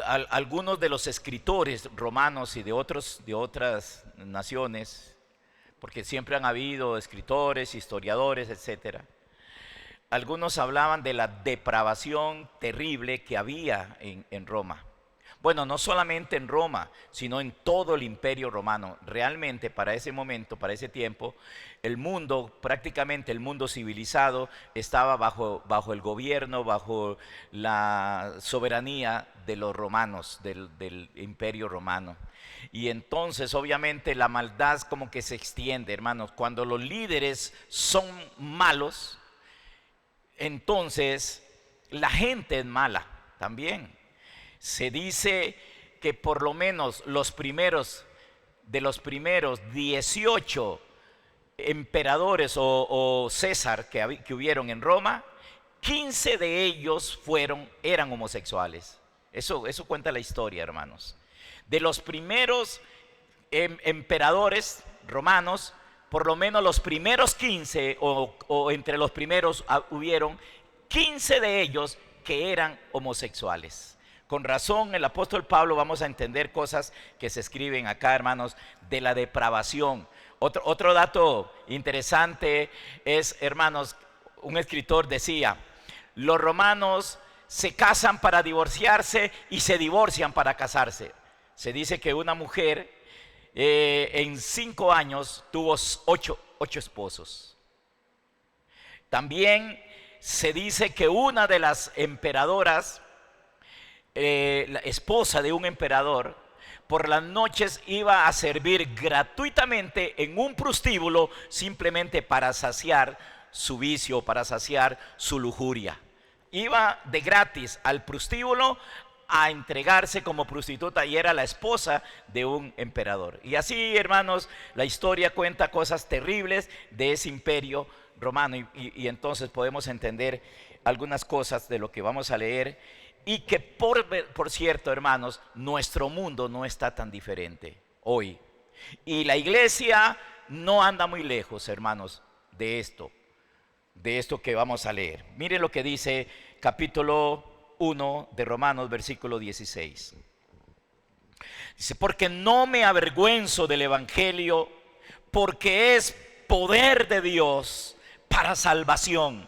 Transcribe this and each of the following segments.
algunos de los escritores romanos y de otras naciones, porque siempre han habido escritores, historiadores, etcétera. Algunos hablaban de la depravación terrible que había en Roma. Bueno, no solamente en Roma, sino en todo el imperio romano. Realmente para ese momento, para ese tiempo, el mundo, prácticamente el mundo civilizado, estaba bajo el gobierno, bajo la soberanía de los romanos, del imperio romano. Y entonces obviamente la maldad como que se extiende, hermanos. Cuando los líderes son malos, entonces la gente es mala también. Se dice que por lo menos de los primeros 18 emperadores o César que hubieron en Roma, 15 de ellos eran homosexuales. Eso cuenta la historia, hermanos. De los primeros emperadores romanos, por lo menos los primeros 15 o entre los primeros hubieron 15 de ellos que eran homosexuales. Con razón el apóstol Pablo, vamos a entender cosas que se escriben acá, hermanos, de la depravación. Otro dato interesante es, hermanos, un escritor decía, los romanos se casan para divorciarse y se divorcian para casarse. Se dice que una mujer en 5 años tuvo 8 esposos. También se dice que una de las emperadoras, la esposa de un emperador, por las noches iba a servir gratuitamente en un prostíbulo simplemente para saciar su vicio, para saciar su lujuria. Iba de gratis al prostíbulo a entregarse como prostituta y era la esposa de un emperador. Y así, hermanos, la historia cuenta cosas terribles de ese imperio romano y entonces podemos entender algunas cosas de lo que vamos a leer. Y que por cierto, hermanos, nuestro mundo no está tan diferente hoy. Y la iglesia no anda muy lejos, hermanos, de esto que vamos a leer. Miren lo que dice capítulo 1 de Romanos, versículo 16. Dice, porque no me avergüenzo del evangelio, porque es poder de Dios para salvación.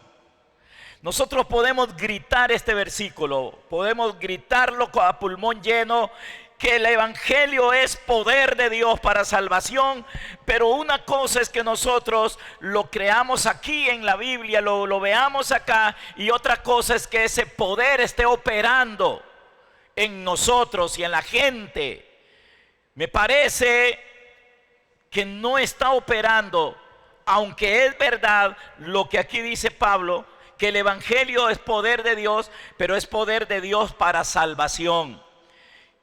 Nosotros podemos gritar este versículo, podemos gritarlo a pulmón lleno, que el evangelio es poder de Dios para salvación, pero una cosa es que nosotros lo creamos aquí en la Biblia, lo veamos acá, y otra cosa es que ese poder esté operando en nosotros y en la gente. Me parece que no está operando, aunque es verdad lo que aquí dice Pablo, que el evangelio es poder de Dios, pero es poder de Dios para salvación.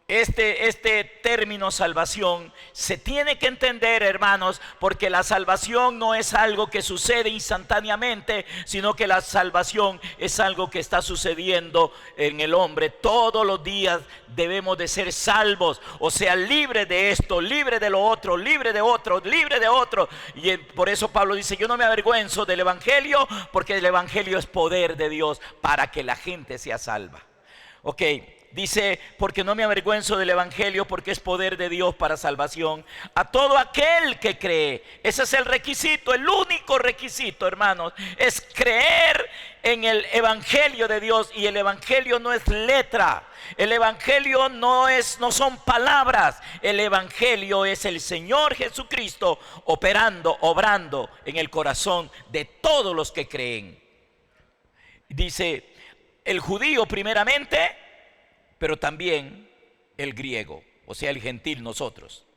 Este término salvación se tiene que entender, hermanos, porque la salvación no es algo que sucede instantáneamente, sino que la salvación es algo que está sucediendo en el hombre. Todos los días debemos de ser salvos, o sea, libre de esto, libre de lo otro, libre de otro, libre de otro. Y por eso Pablo dice, yo no me avergüenzo del evangelio, porque el evangelio es poder de Dios para que la gente sea salva. Ok. Dice, porque no me avergüenzo del evangelio, porque es poder de Dios para salvación a todo aquel que cree. Ese es el requisito, el único requisito, hermanos, es creer en el evangelio de Dios. Y el evangelio no es letra, el evangelio no son palabras, el evangelio es el Señor Jesucristo obrando en el corazón de todos los que creen. Dice, el judío primeramente, pero también el griego, o sea, el gentil, nosotros.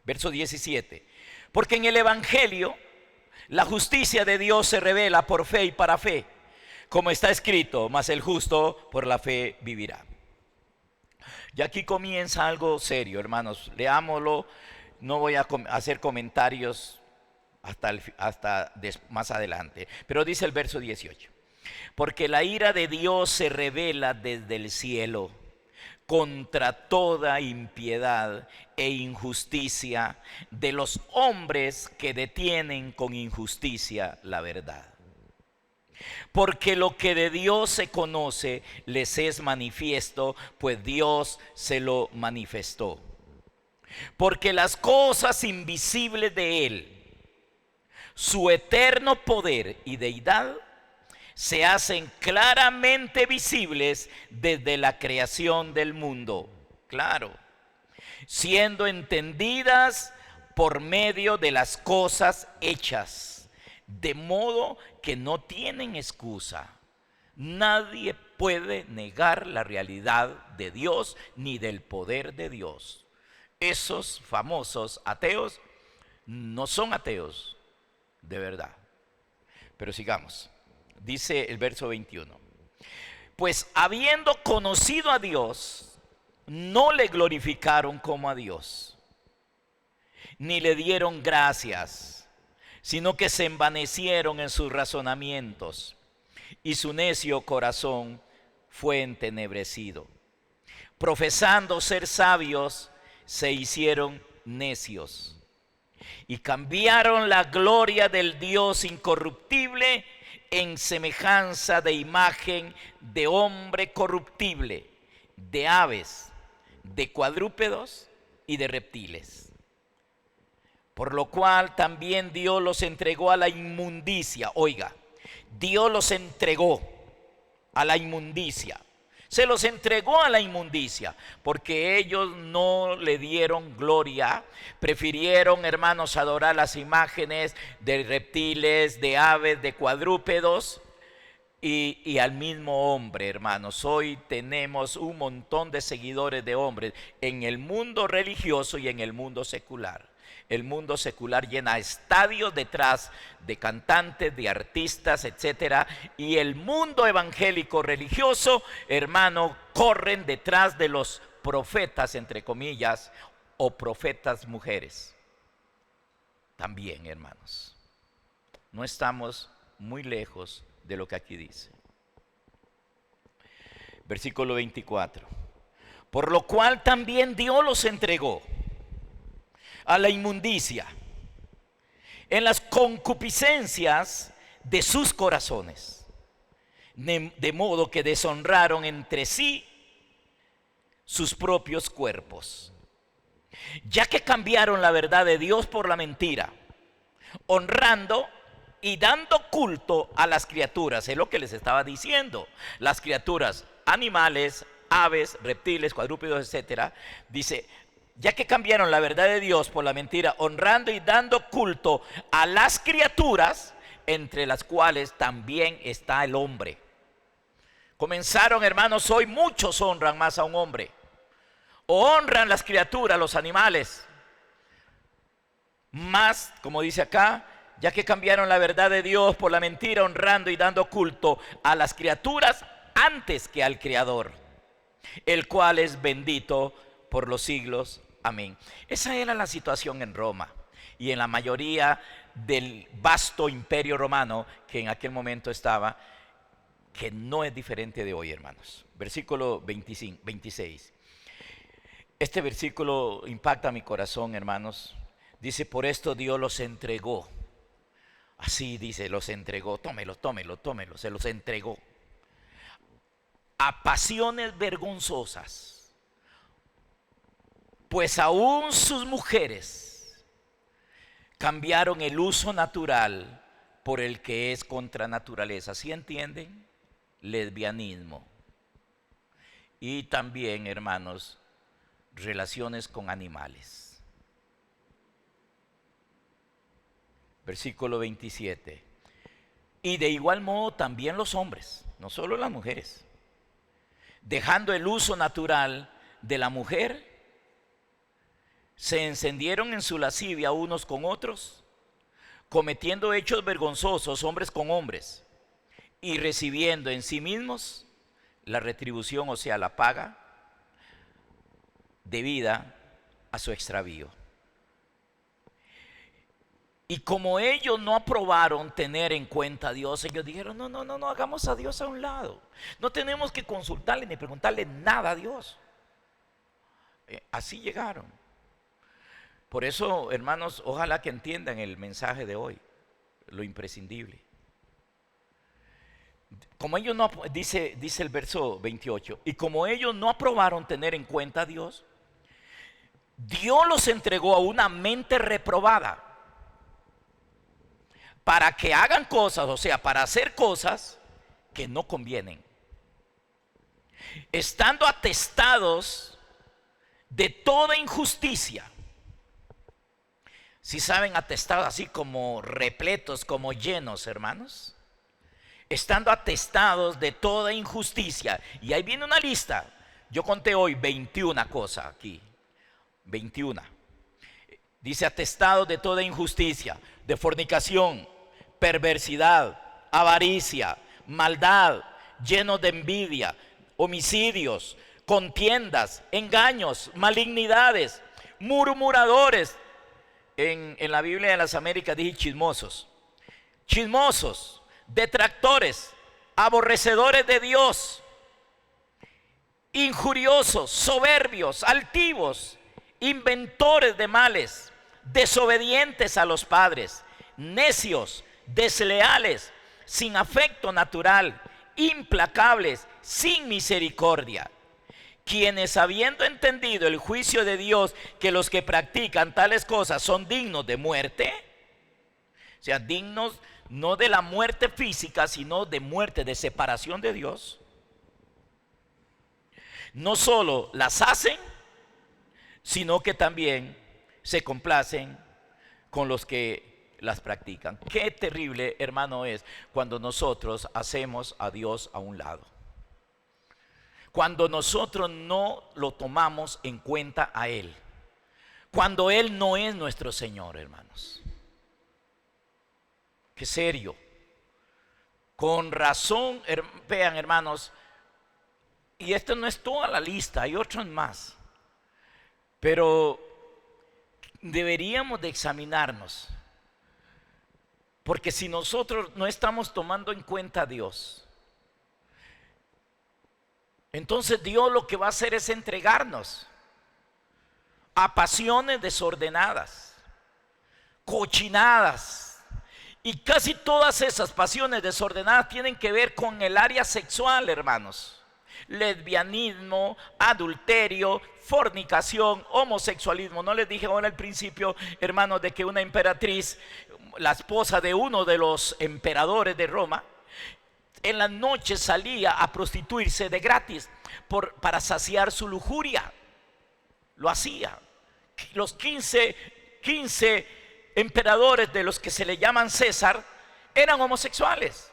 Verso 17. Porque en el evangelio la justicia de Dios se revela por fe y para fe, como está escrito, mas el justo por la fe vivirá. Y aquí comienza algo serio, hermanos. Leámoslo, no voy a hacer comentarios hasta más adelante. Pero dice el verso 18. Porque la ira de Dios se revela desde el cielo contra toda impiedad e injusticia de los hombres que detienen con injusticia la verdad. Porque lo que de Dios se conoce les es manifiesto, pues Dios se lo manifestó. Porque las cosas invisibles de Él, su eterno poder y deidad, se hacen claramente visibles desde la creación del mundo. Claro, siendo entendidas por medio de las cosas hechas, de modo que no tienen excusa. Nadie puede negar la realidad de Dios ni del poder de Dios. Esos famosos ateos no son ateos de verdad. Pero sigamos. Dice el verso 21. Pues habiendo conocido a Dios, no le glorificaron como a Dios, ni le dieron gracias, sino que se envanecieron en sus razonamientos, y su necio corazón fue entenebrecido. Profesando ser sabios, se hicieron necios, y cambiaron la gloria del Dios incorruptible en semejanza de imagen de hombre corruptible, de aves, de cuadrúpedos y de reptiles. Por lo cual también Dios los entregó a la inmundicia. Oiga, Dios los entregó a la inmundicia. Se los entregó a la inmundicia porque ellos no le dieron gloria. Prefirieron, hermanos, adorar las imágenes de reptiles, de aves, de cuadrúpedos y al mismo hombre, hermanos. Hoy tenemos un montón de seguidores de hombres en el mundo religioso y en el mundo secular. El mundo secular llena estadios detrás de cantantes, de artistas, etcétera, y el mundo evangélico religioso, hermano, corren detrás de los profetas, entre comillas, o profetas mujeres. También, hermanos, no estamos muy lejos de lo que aquí dice. Versículo 24. Por lo cual también Dios los entregó a la inmundicia en las concupiscencias de sus corazones, de modo que deshonraron entre sí sus propios cuerpos, ya que cambiaron la verdad de Dios por la mentira, honrando y dando culto a las criaturas. Es lo que les estaba diciendo. Las criaturas, animales, aves, reptiles, cuadrúpedos, etcétera. Dice, ya que cambiaron la verdad de Dios por la mentira, honrando y dando culto a las criaturas, entre las cuales también está el hombre. Comenzaron, hermanos, hoy muchos honran más a un hombre. O honran las criaturas, los animales. Más, como dice acá, ya que cambiaron la verdad de Dios por la mentira, honrando y dando culto a las criaturas antes que al Creador, el cual es bendito por los siglos. Amén. Esa era la situación en Roma y en la mayoría del vasto imperio romano que en aquel momento estaba, que no es diferente de hoy, hermanos. Versículo 26. Este versículo impacta mi corazón, hermanos. Dice, por esto Dios los entregó. Así dice, los entregó. Tómelo, se los entregó a pasiones vergonzosas. Pues aún sus mujeres cambiaron el uso natural por el que es contra naturaleza. ¿Sí entienden? Lesbianismo. Y también, hermanos, relaciones con animales. Versículo 27. Y de igual modo también los hombres, no solo las mujeres, dejando el uso natural de la mujer, se encendieron en su lascivia unos con otros, cometiendo hechos vergonzosos hombres con hombres, y recibiendo en sí mismos la retribución, o sea, la paga debida a su extravío. Y como ellos no aprobaron tener en cuenta a Dios, ellos dijeron, no, hagamos a Dios a un lado. No tenemos que consultarle ni preguntarle nada a Dios. Así llegaron. Por eso, hermanos, ojalá que entiendan el mensaje de hoy, lo imprescindible. Como ellos no, dice el verso 28, y como ellos no aprobaron tener en cuenta a Dios, Dios los entregó a una mente reprobada para que hagan cosas, o sea, para hacer cosas que no convienen, estando atestados de toda injusticia. Si saben, atestados así como repletos, como llenos, hermanos, estando atestados de toda injusticia. Y ahí viene una lista. Yo conté hoy 21 cosas aquí, 21. Dice: atestados de toda injusticia, de fornicación, perversidad, avaricia, maldad, llenos de envidia, homicidios, contiendas, engaños, malignidades, murmuradores. En la Biblia de las Américas dice chismosos, chismosos, detractores, aborrecedores de Dios, injuriosos, soberbios, altivos, inventores de males, desobedientes a los padres, necios, desleales, sin afecto natural, implacables, sin misericordia, quienes, habiendo entendido el juicio de Dios, que los que practican tales cosas son dignos de muerte, o sea, dignos no de la muerte física, sino de muerte, de separación de Dios, no solo las hacen, sino que también se complacen con los que las practican. Qué terrible, hermano, es cuando nosotros hacemos a Dios a un lado, cuando nosotros no lo tomamos en cuenta a Él, cuando Él no es nuestro Señor, hermanos. Qué serio. Con razón, vean, hermanos, y esto no es toda la lista, hay otros más, pero deberíamos de examinarnos, porque si nosotros no estamos tomando en cuenta a Dios, entonces Dios lo que va a hacer es entregarnos a pasiones desordenadas, cochinadas. Y casi todas esas pasiones desordenadas tienen que ver con el área sexual, hermanos. Lesbianismo, adulterio, fornicación, homosexualismo. No les dije ahora al principio, hermanos, de que una emperatriz, la esposa de uno de los emperadores de Roma, en la noche salía a prostituirse de gratis para saciar su lujuria. Lo hacía. Los 15 emperadores de los que se le llaman César eran homosexuales.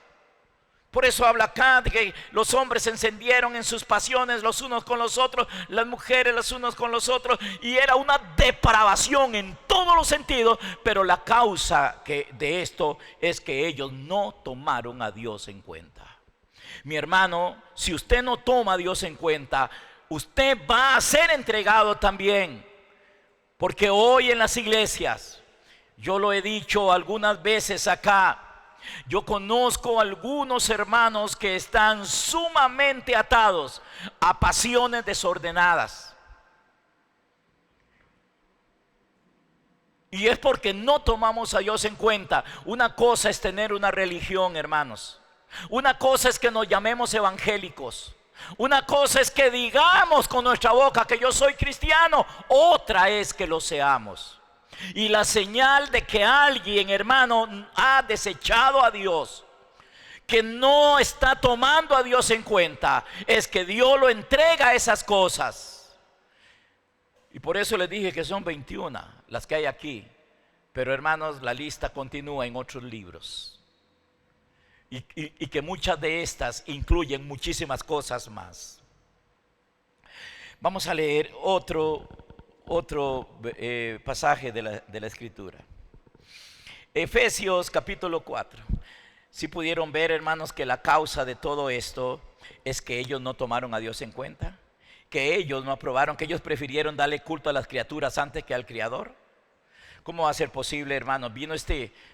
Por eso habla acá de que los hombres se encendieron en sus pasiones los unos con los otros, las mujeres los unos con los otros, y era una depravación en todos los sentidos. Pero la causa de esto es que ellos no tomaron a Dios en cuenta. Mi hermano, si usted no toma a Dios en cuenta, usted va a ser entregado también. Porque hoy en las iglesias, yo lo he dicho algunas veces acá, yo conozco algunos hermanos que están sumamente atados a pasiones desordenadas. Y es porque no tomamos a Dios en cuenta. Una cosa es tener una religión, hermanos. Una cosa es que nos llamemos evangélicos. Una cosa es que digamos con nuestra boca que yo soy cristiano. Otra es que lo seamos. Y la señal de que alguien, hermano, ha desechado a Dios, que no está tomando a Dios en cuenta, es que Dios lo entrega a esas cosas. Y por eso les dije que son 21 las que hay aquí. Pero, hermanos, la lista continúa en otros libros. Y que muchas de estas incluyen muchísimas cosas más. Vamos a leer otro pasaje de la Escritura. Efesios capítulo 4. Si pudieron ver, hermanos, que la causa de todo esto es que ellos no tomaron a Dios en cuenta, que ellos no aprobaron, que ellos prefirieron darle culto a las criaturas antes que al Creador. ¿Cómo va a ser posible, hermanos? Vino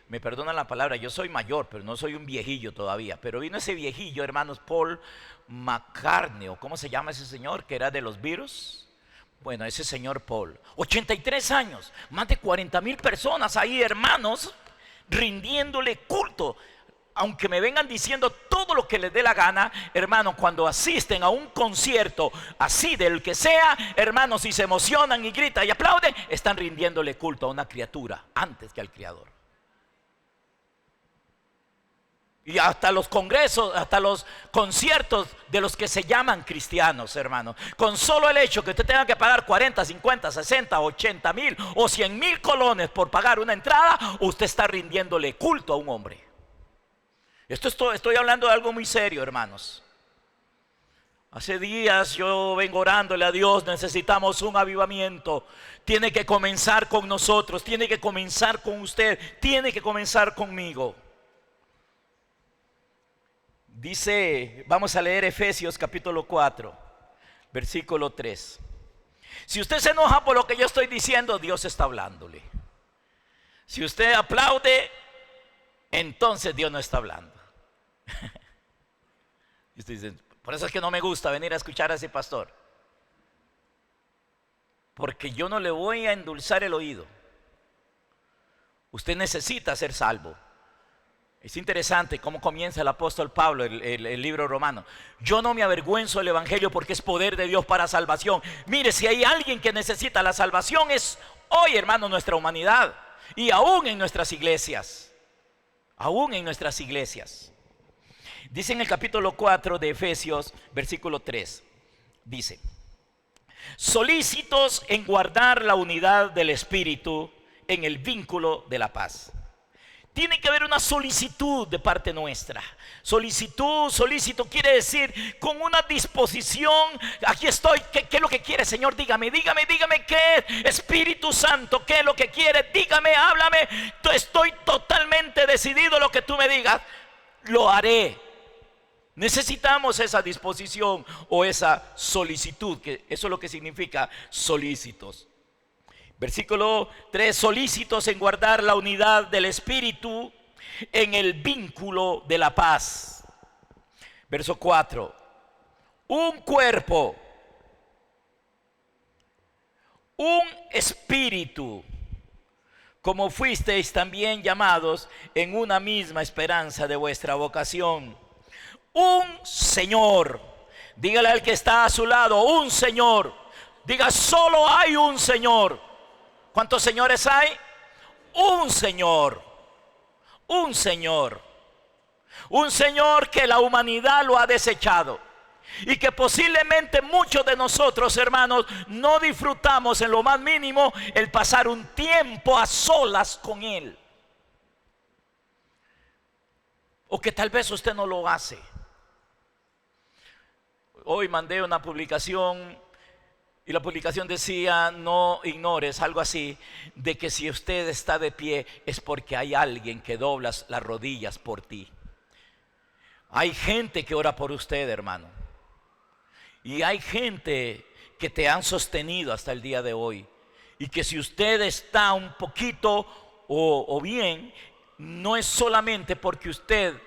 me perdonan la palabra, yo soy mayor, pero no soy un viejillo todavía, pero vino ese viejillo, hermanos, Paul McCartney, o ¿cómo se llama ese señor? Que era de los Beatles. Bueno, ese señor Paul, 83 años, más de 40,000 personas ahí, hermanos, rindiéndole culto aunque me vengan diciendo todo lo que les dé la gana, hermano, cuando asisten a un concierto así del que sea, hermanos, si se emocionan y gritan y aplauden, están rindiéndole culto a una criatura antes que al Creador. Y hasta los congresos, hasta los conciertos de los que se llaman cristianos, hermano, con solo el hecho que usted tenga que pagar 40, 50, 60, 80 mil o 100 mil colones por pagar una entrada, usted está rindiéndole culto a un hombre. Estoy hablando de algo muy serio, hermanos. Hace días yo vengo orándole a Dios, necesitamos un avivamiento. Tiene que comenzar con nosotros, tiene que comenzar con usted, tiene que comenzar conmigo. Dice, vamos a leer Efesios capítulo 4, versículo 3. Si usted se enoja por lo que yo estoy diciendo, Dios está hablándole. Si usted aplaude, entonces Dios no está hablando. Y usted dice, por eso es que no me gusta venir a escuchar a ese pastor, porque yo no le voy a endulzar el oído. Usted necesita ser salvo. Es interesante cómo comienza el apóstol Pablo el libro romano. Yo no me avergüenzo del evangelio porque es poder de Dios para salvación. Mire, si hay alguien que necesita la salvación es hoy, hermano, nuestra humanidad. Y aún en nuestras iglesias. Aún en nuestras iglesias. Dice en el capítulo 4 de Efesios, versículo 3. Dice, solícitos en guardar la unidad del Espíritu en el vínculo de la paz. Tiene que haber una solicitud de parte nuestra. Solícito quiere decir con una disposición. Aquí estoy, ¿qué es lo que quiere, Señor? Dígame qué es. Espíritu Santo, ¿qué es lo que quiere? Dígame, háblame. Estoy totalmente decidido, lo que tú me digas, lo haré. Necesitamos esa disposición o esa solicitud, que eso es lo que significa solícitos. Versículo 3, solícitos en guardar la unidad del Espíritu en el vínculo de la paz. Verso 4, un cuerpo, un espíritu, como fuisteis también llamados en una misma esperanza de vuestra vocación. Un Señor, dígale al que está a su lado, un Señor. Diga, solo hay un Señor. ¿Cuántos señores hay? Un Señor. Un Señor. Un Señor que la humanidad lo ha desechado. Y que posiblemente muchos de nosotros, hermanos, no disfrutamos en lo más mínimo el pasar un tiempo a solas con Él. O que tal vez usted no lo hace. Hoy mandé una publicación y la publicación decía, no ignores, algo así, de que si usted está de pie es porque hay alguien que dobla las rodillas por ti. Hay gente que ora por usted, hermano. Y hay gente que te han sostenido hasta el día de hoy. Y que si usted está un poquito o bien, no es solamente porque usted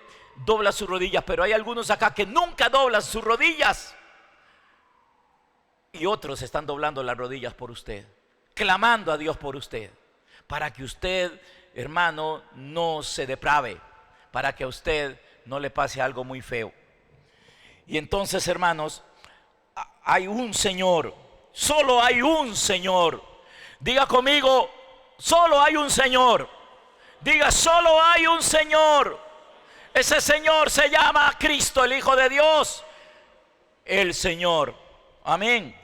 dobla sus rodillas, pero hay algunos acá que nunca doblan sus rodillas. Y otros están doblando las rodillas por usted, clamando a Dios por usted, para que usted, hermano, no se deprave, para que a usted no le pase algo muy feo. Y entonces, hermanos, hay un Señor, solo hay un Señor. Diga conmigo, solo hay un Señor. Diga, solo hay un Señor. Ese Señor se llama Cristo, el Hijo de Dios, el Señor. Amén.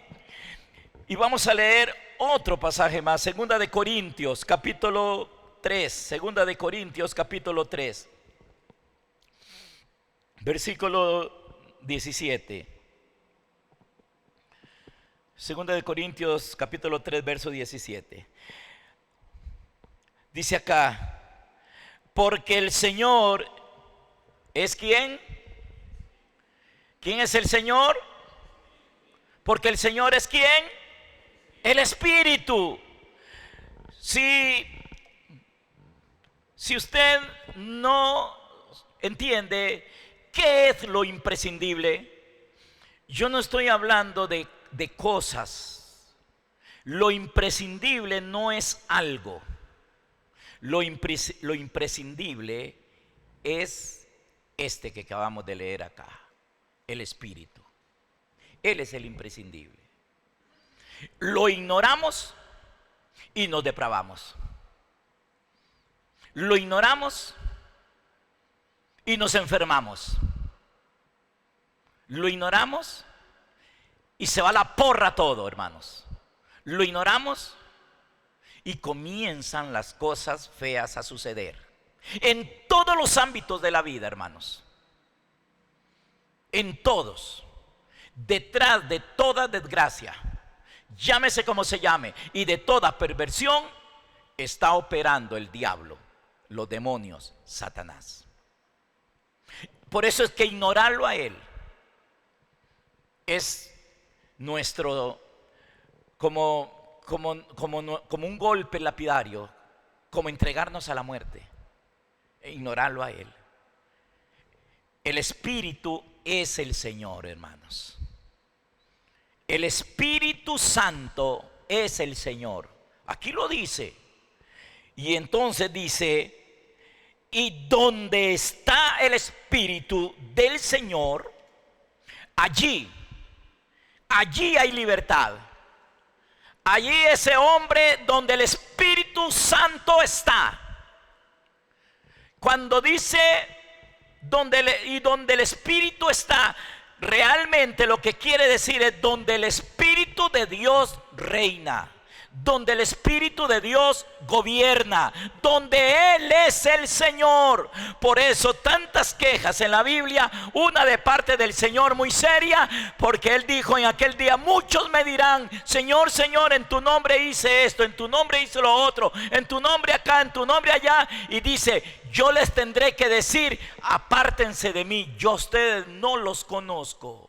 Y vamos a leer otro pasaje más, Segunda de Corintios, capítulo 3. Segunda de Corintios, capítulo 3. Versículo 17. Segunda de Corintios, capítulo 3, verso 17. Dice acá, porque el Señor es ¿quién? ¿Quién es el Señor? Porque el Señor es ¿quién? El Espíritu. Si usted no entiende qué es lo imprescindible, yo no estoy hablando de cosas. Lo imprescindible no es algo. Lo imprescindible es este que acabamos de leer acá, el Espíritu. Él es el imprescindible. Lo ignoramos y nos depravamos. Lo ignoramos y nos enfermamos. Lo ignoramos y se va la porra todo, hermanos. Lo ignoramos y comienzan las cosas feas a suceder. En todos los ámbitos de la vida, hermanos. En todos. Detrás de toda desgracia, llámese como se llame, y de toda perversión, está operando el diablo, los demonios, Satanás. Por eso es que ignorarlo a él es nuestro, como un golpe lapidario, como entregarnos a la muerte, e ignorarlo a él. El Espíritu es el Señor, hermanos. El Espíritu Santo es el Señor. Aquí lo dice. Y entonces dice, y donde está el Espíritu del Señor, allí hay libertad. Allí ese hombre donde el Espíritu Santo está. Cuando dice donde el Espíritu está, realmente lo que quiere decir es donde el Espíritu de Dios reina, donde el Espíritu de Dios gobierna, donde Él es el Señor. Por eso tantas quejas en la Biblia, una de parte del Señor muy seria, porque Él dijo en aquel día: muchos me dirán, Señor, Señor, en tu nombre hice esto, en tu nombre hice lo otro, en tu nombre acá, en tu nombre allá. Y dice: yo les tendré que decir, apártense de mí, yo a ustedes no los conozco.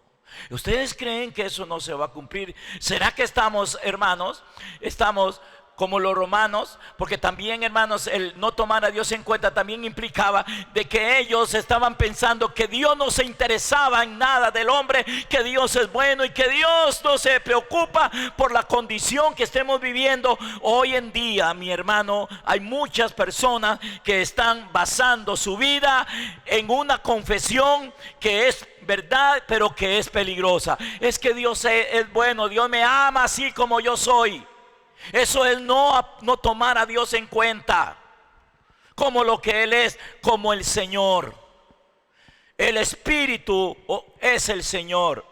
¿Ustedes creen que eso no se va a cumplir? ¿Será que estamos, hermanos, estamos como los romanos? Porque también, hermanos, el no tomar a Dios en cuenta también implicaba de que ellos estaban pensando que Dios no se interesaba en nada del hombre, que Dios es bueno y que Dios no se preocupa por la condición que estemos viviendo. Hoy en día, mi hermano, hay muchas personas que están basando su vida en una confesión que es verdad, pero que es peligrosa. Es que Dios es bueno, Dios me ama así como yo soy. Eso es no tomar a Dios en cuenta como lo que Él es, como el Señor. El Espíritu es el Señor.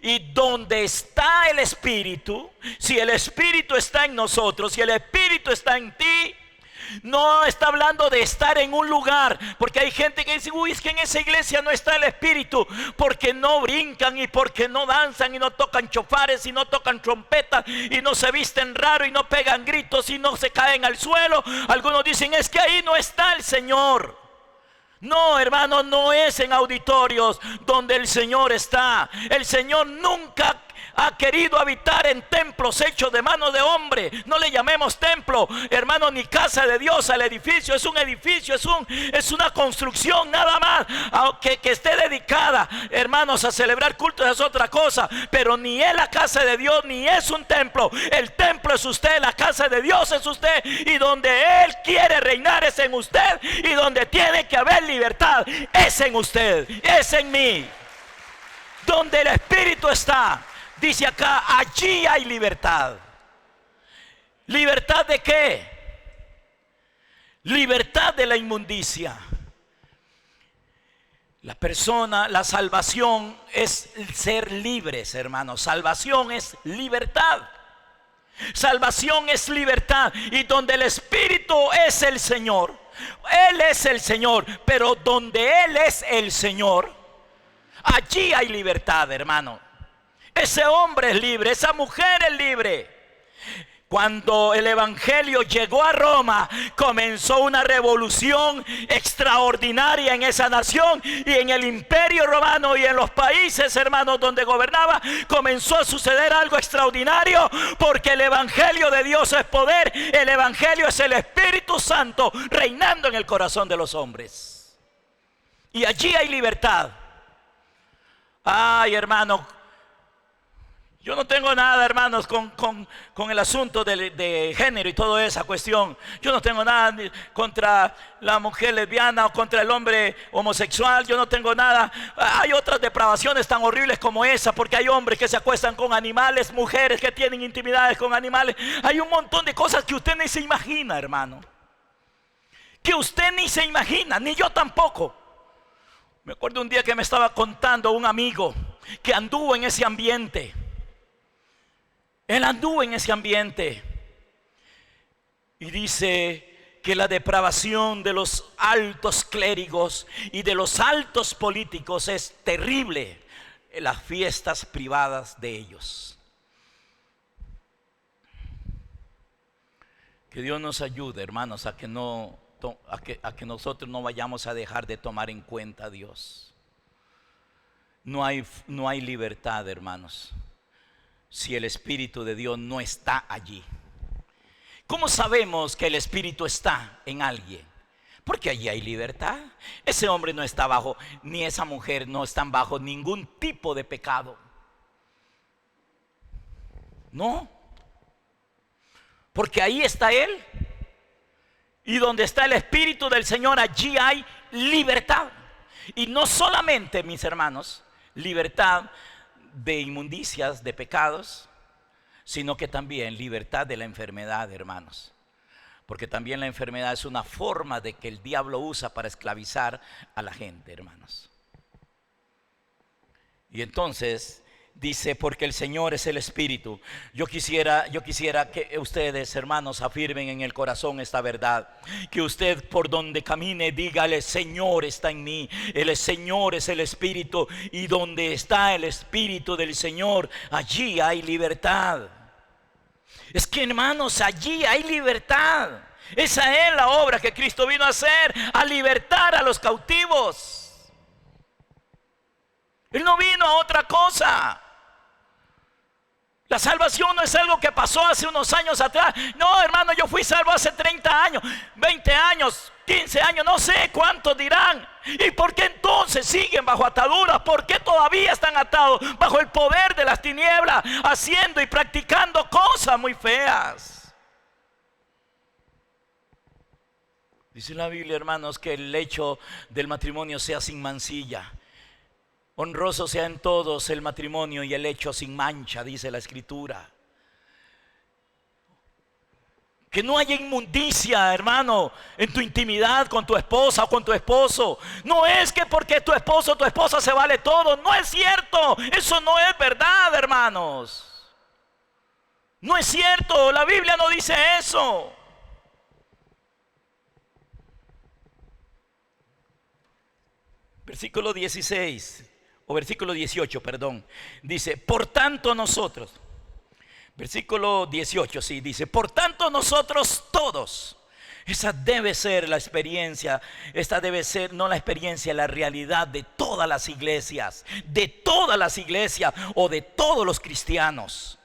Y donde está el Espíritu, si el Espíritu está en nosotros, si el Espíritu está en ti, no está hablando de estar en un lugar, porque hay gente que dice: uy, es que en esa iglesia no está el Espíritu, porque no brincan y porque no danzan y no tocan chofares y no tocan trompetas y no se visten raro y no pegan gritos y no se caen al suelo. Algunos dicen: es que ahí no está el Señor. No, hermano, no es en auditorios donde el Señor está. El Señor nunca ha querido habitar en templos hechos de mano de hombre. No le llamemos templo, hermano, ni casa de Dios al edificio. Es un edificio, es una construcción nada más, que esté dedicada, hermanos, a celebrar cultos es otra cosa. Pero ni es la casa de Dios, ni es un templo. El templo es usted, la casa de Dios es usted. Y donde Él quiere reinar es en usted. Y donde tiene que haber libertad es en usted, es en mí. Donde el Espíritu está, dice acá, allí hay libertad. ¿Libertad de qué? Libertad de la inmundicia. La persona, la salvación es ser libres, hermanos. Salvación es libertad. Salvación es libertad. Y donde el Espíritu es el Señor, Él es el Señor. Pero donde Él es el Señor, allí hay libertad, hermano. Ese hombre es libre, esa mujer es libre. Cuando el Evangelio llegó a Roma, comenzó una revolución extraordinaria en esa nación. Y en el Imperio Romano y en los países, hermanos, donde gobernaba, comenzó a suceder algo extraordinario. Porque el Evangelio de Dios es poder. El Evangelio es el Espíritu Santo reinando en el corazón de los hombres. Y allí hay libertad. Ay, hermano, Yo no tengo nada, hermanos, con el asunto de género y toda esa cuestión. Yo no tengo nada contra la mujer lesbiana o contra el hombre homosexual. Yo no tengo nada. Hay otras depravaciones tan horribles como esa, porque hay hombres que se acuestan con animales, mujeres que tienen intimidades con animales. Hay un montón de cosas que usted ni se imagina, hermano. Que usted ni se imagina, ni yo tampoco. Me acuerdo un día que me estaba contando un amigo que anduvo en ese ambiente. Él anduvo en ese ambiente y dice que la depravación de los altos clérigos y de los altos políticos es terrible en las fiestas privadas de ellos. Que Dios nos ayude, hermanos, a que nosotros no vayamos a dejar de tomar en cuenta a Dios. No hay libertad, hermanos, si el Espíritu de Dios no está allí. ¿Cómo sabemos que el Espíritu está en alguien? Porque allí hay libertad. Ese hombre no está bajo, ni esa mujer no están bajo ningún tipo de pecado. No. Porque ahí está Él. Y donde está el Espíritu del Señor, allí hay libertad. Y no solamente, mis hermanos, libertad de inmundicias, de pecados, sino que también libertad de la enfermedad, hermanos. Porque también la enfermedad es una forma de que el diablo usa para esclavizar a la gente, hermanos. Y entonces dice, porque el Señor es el Espíritu. Yo quisiera que ustedes, hermanos, afirmen en el corazón esta verdad. Que usted por donde camine, dígale: el Señor está en mí. El Señor es el Espíritu. Y donde está el Espíritu del Señor, allí hay libertad. Es que, hermanos, allí hay libertad. Esa es la obra que Cristo vino a hacer, a libertar a los cautivos. Él no vino a otra cosa. La salvación no es algo que pasó hace unos años atrás. No, hermano, yo fui salvo hace 30 años, 20 años, 15 años, no sé cuántos dirán. ¿Y por qué entonces siguen bajo ataduras? ¿Por qué todavía están atados bajo el poder de las tinieblas, haciendo y practicando cosas muy feas? Dice la Biblia, hermanos, que el hecho del matrimonio sea sin mancilla. Honroso sea en todos el matrimonio y el hecho sin mancha, dice la Escritura. Que no haya inmundicia, hermano, en tu intimidad con tu esposa o con tu esposo. No es que porque tu esposo o tu esposa se vale todo. No es cierto. Eso no es verdad, hermanos. No es cierto. La Biblia no dice eso. Versículo 16. O versículo 18, perdón. Dice, por tanto nosotros. Versículo 18, sí, dice, por tanto nosotros todos. Esa debe ser la experiencia. Esta debe ser, no la experiencia, la realidad de todas las iglesias. De todas las iglesias o de todos los cristianos.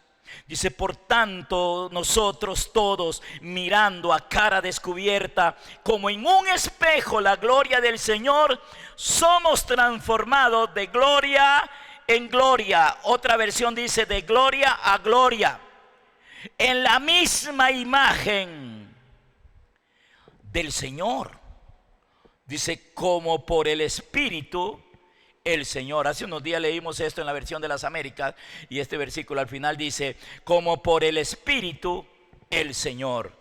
Dice, por tanto nosotros todos, mirando a cara descubierta, como en un espejo la gloria del Señor, somos transformados de gloria en gloria. Otra versión dice, de gloria a gloria, en la misma imagen del Señor. Dice, como por el Espíritu el Señor. Hace unos días leímos esto en la versión de las Américas, y este versículo al final dice, como por el Espíritu el Señor.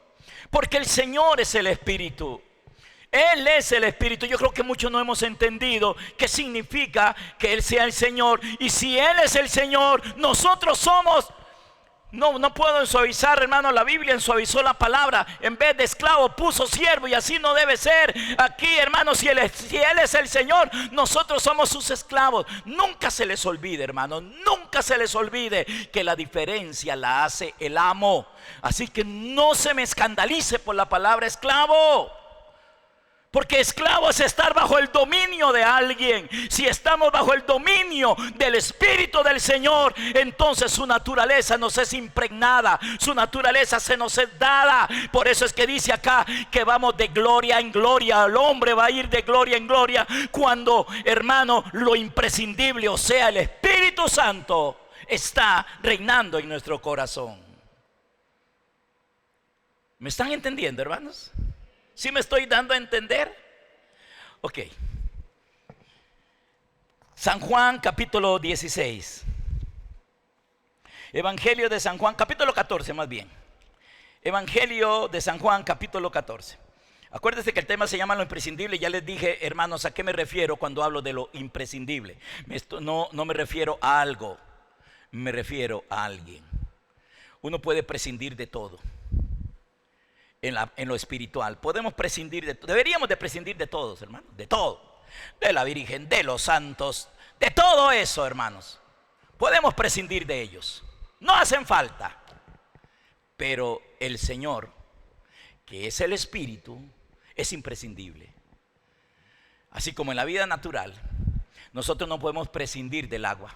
Porque el Señor es el Espíritu. Él es el Espíritu. Yo creo que muchos no hemos entendido qué significa que Él sea el Señor. Y si Él es el Señor, nosotros somos... No puedo suavizar, hermano, la Biblia suavizó la palabra. En vez de esclavo puso siervo, y así no debe ser. Aquí, hermano, si él es el Señor, nosotros somos sus esclavos. Nunca se les olvide, hermano, nunca se les olvide que la diferencia la hace el amo. Así que no se me escandalice por la palabra esclavo. Porque esclavo es estar bajo el dominio de alguien. Si estamos bajo el dominio del Espíritu del Señor, entonces su naturaleza nos es impregnada, su naturaleza se nos es dada. Por eso es que dice acá que vamos de gloria en gloria. El hombre va a ir de gloria en gloria cuando, hermano, lo imprescindible, o sea, el Espíritu Santo, está reinando en nuestro corazón. ¿Me están entendiendo, hermanos? ¿Sí me estoy dando a entender? Ok. San Juan capítulo 16. Evangelio de San Juan, capítulo 14 más bien. Evangelio de San Juan, capítulo 14. Acuérdense que el tema se llama lo imprescindible. Ya les dije, hermanos, a qué me refiero cuando hablo de lo imprescindible. No me refiero a algo, me refiero a alguien. Uno puede prescindir de todo. En lo espiritual podemos prescindir de todo. Deberíamos de prescindir de todos, hermanos. De todo. De la Virgen, de los santos, de todo eso, hermanos. Podemos prescindir de ellos. No hacen falta. Pero el Señor, que es el Espíritu, es imprescindible. Así como en la vida natural, nosotros no podemos prescindir del agua.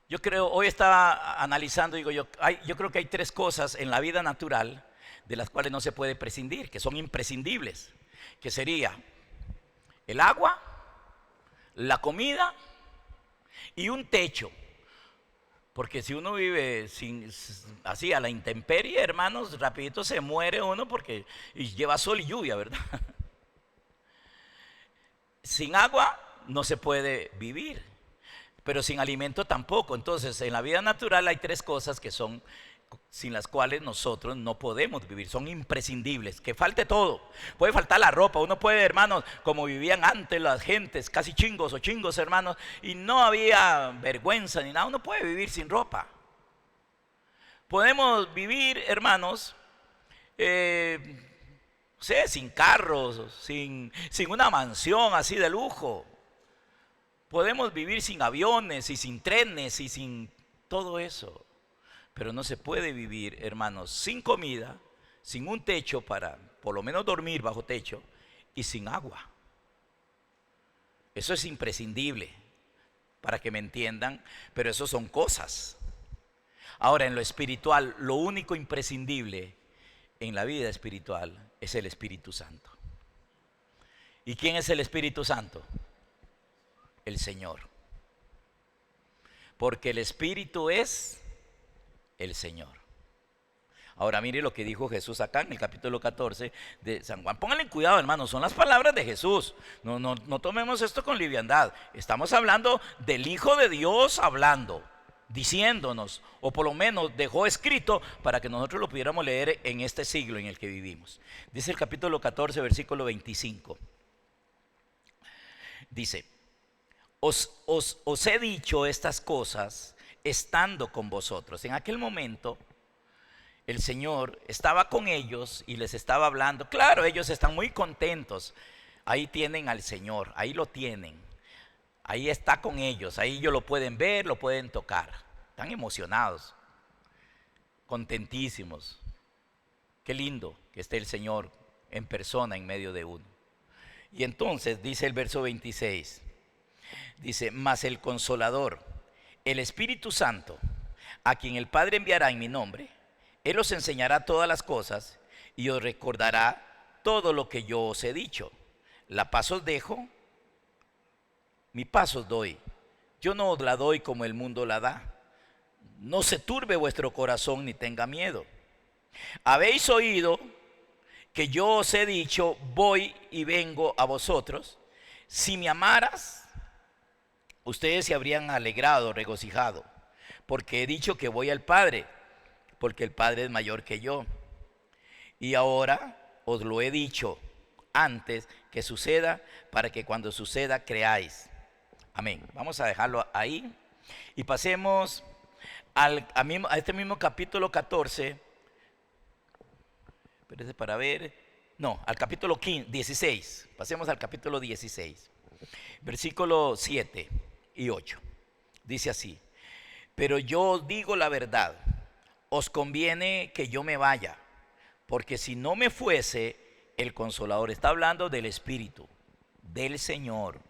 Yo creo, hoy estaba analizando, digo yo creo que hay 3 cosas en la vida natural de las cuales no se puede prescindir, que son imprescindibles, que sería el agua, la comida y un techo. Porque si uno vive así a la intemperie, hermanos, rapidito se muere uno porque lleva sol y lluvia, ¿verdad? Sin agua no se puede vivir, pero sin alimento tampoco. Entonces, en la vida natural hay 3 cosas que son sin las cuales nosotros no podemos vivir, son imprescindibles. Que falte todo, puede faltar la ropa. Uno puede, hermanos, como vivían antes las gentes, casi chingos o chingos, hermanos, y no había vergüenza ni nada. Uno puede vivir sin ropa. Podemos vivir, hermanos, sin carros, sin una mansión así de lujo. Podemos vivir sin aviones y sin trenes y sin todo eso. Pero no se puede vivir, hermanos, sin comida, sin un techo para por lo menos dormir bajo techo y sin agua. Eso es imprescindible, para que me entiendan, pero eso son cosas. Ahora, en lo espiritual, lo único imprescindible en la vida espiritual es el Espíritu Santo. ¿Y quién es el Espíritu Santo? El Señor. Porque el Espíritu es el Señor. Ahora mire lo que dijo Jesús acá en el capítulo 14 de San Juan. Pónganle cuidado, hermanos, son las palabras de Jesús. No tomemos esto con liviandad. Estamos hablando del Hijo de Dios hablando, diciéndonos, o por lo menos dejó escrito para que nosotros lo pudiéramos leer en este siglo en el que vivimos. Dice el capítulo 14, versículo 25. Dice: os he dicho estas cosas estando con vosotros. En aquel momento el Señor estaba con ellos y les estaba hablando. Claro, ellos están muy contentos. Ahí tienen al Señor, ahí lo tienen. Ahí está con ellos, ahí ellos lo pueden ver, lo pueden tocar. Están emocionados, contentísimos. Qué lindo que esté el Señor en persona en medio de uno. Y entonces dice el verso 26, dice: mas el Consolador, el Espíritu Santo, a quien el Padre enviará en mi nombre, Él os enseñará todas las cosas y os recordará todo lo que yo os he dicho. La paz os dejo, mi paz os doy. Yo no os la doy como el mundo la da. No se turbe vuestro corazón ni tenga miedo. Habéis oído que yo os he dicho: voy y vengo a vosotros. Si me amaras, ustedes se habrían alegrado, regocijado, porque he dicho que voy al Padre, porque el Padre es mayor que yo. Y ahora os lo he dicho antes que suceda, para que cuando suceda creáis. Amén. Vamos a dejarlo ahí y pasemos a este mismo capítulo 14. Espérese para ver. No, al capítulo 16. Pasemos al capítulo 16. Versículos 7 y 8. Dice así: pero yo os digo la verdad, os conviene que yo me vaya, porque si no me fuese, el Consolador. Está hablando del Espíritu, del Señor.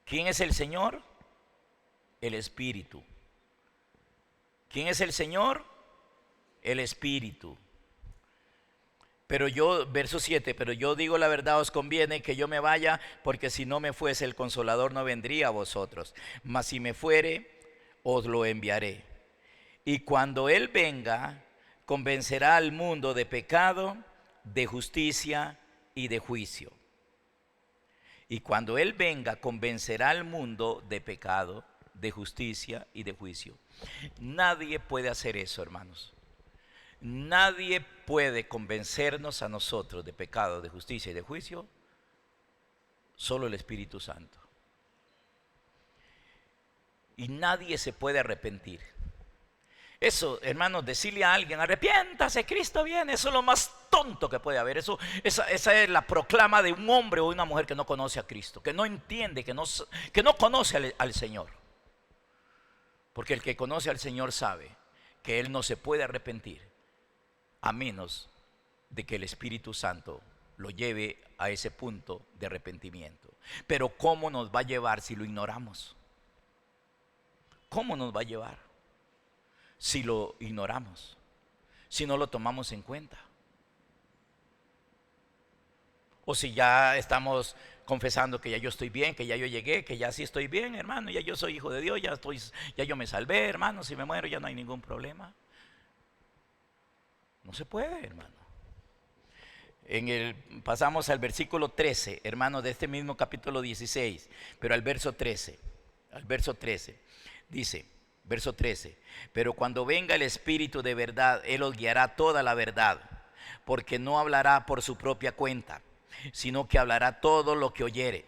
¿Quién es el Señor? El Espíritu. ¿Quién es el Señor? El Espíritu. Pero yo, verso 7, pero yo digo la verdad, os conviene que yo me vaya, porque si no me fuese, el Consolador no vendría a vosotros. Mas si me fuere, os lo enviaré. Y cuando Él venga, convencerá al mundo de pecado, de justicia y de juicio. Y cuando Él venga, convencerá al mundo de pecado, de justicia y de juicio. Nadie puede hacer eso, hermanos. Nadie puede convencernos a nosotros de pecado, de justicia y de juicio. Solo el Espíritu Santo. Y nadie se puede arrepentir. Eso, hermanos, decirle a alguien, arrepiéntase, Cristo viene, eso es lo más tonto que puede haber. Esa es la proclama de un hombre o una mujer que no conoce a Cristo, que no entiende, que no conoce al Señor. Porque el que conoce al Señor sabe que Él no se puede arrepentir a menos de que el Espíritu Santo lo lleve a ese punto de arrepentimiento. Pero ¿cómo nos va a llevar si lo ignoramos? ¿Cómo nos va a llevar si lo ignoramos? Si no lo tomamos en cuenta. O si ya estamos confesando que ya yo estoy bien, que ya yo llegué, que ya sí estoy bien, hermano, ya yo soy hijo de Dios, ya yo me salvé, hermano, si me muero ya no hay ningún problema. No se puede, hermano. Pasamos al versículo 13, hermano, de este mismo capítulo 16, pero al verso 13, dice, verso 13, pero cuando venga el Espíritu de verdad, Él os guiará toda la verdad, porque no hablará por su propia cuenta, sino que hablará todo lo que oyere,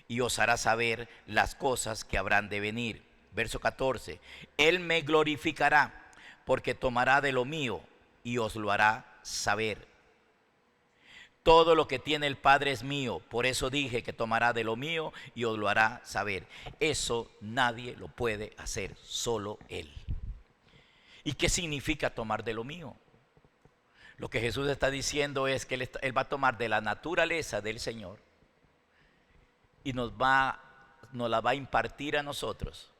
y os hará saber las cosas que habrán de venir. Verso 14, Él me glorificará, porque tomará de lo mío, y os lo hará saber. Todo lo que tiene el Padre es mío, por eso dije que tomará de lo mío y os lo hará saber. Eso nadie lo puede hacer, solo Él. ¿Y qué significa tomar de lo mío? Lo que Jesús está diciendo es que Él va a tomar de la naturaleza del Señor y nos la va a impartir a nosotros,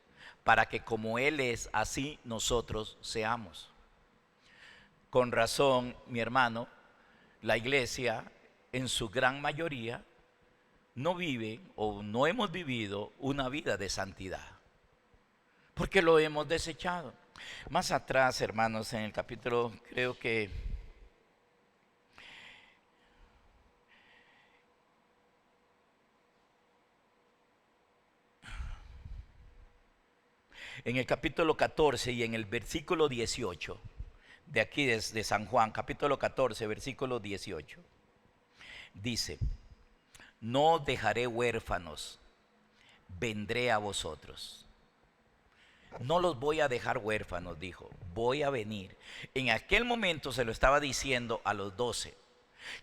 para que como Él es, así nosotros seamos. Con razón, mi hermano, la iglesia en su gran mayoría no vive o no hemos vivido una vida de santidad, porque lo hemos desechado. Más atrás, hermanos, en el capítulo, creo que en el capítulo 14 y en el versículo 18 de aquí de San Juan, capítulo 14, versículo 18, dice: no os dejaré huérfanos, vendré a vosotros. No los voy a dejar huérfanos, dijo, voy a venir. En aquel momento se lo estaba diciendo a los 12.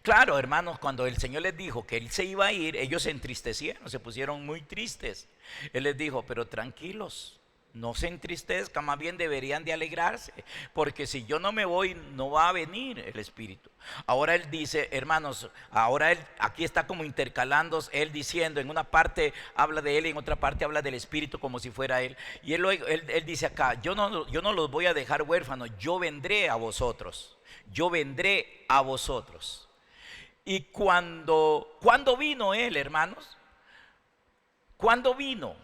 Claro, hermanos, cuando el Señor les dijo que Él se iba a ir, ellos se entristecieron, se pusieron muy tristes. Él les dijo, pero tranquilos, no se entristezcan, más bien deberían de alegrarse, porque si yo no me voy, no va a venir el Espíritu. Ahora Él dice, hermanos, ahora Él aquí está como intercalando, Él diciendo, en una parte habla de Él y en otra parte habla del Espíritu como si fuera Él. Y Él dice acá, yo no los voy a dejar huérfanos, yo vendré a vosotros. Yo vendré a vosotros. Y cuando vino Él, hermanos, ¿cuándo vino?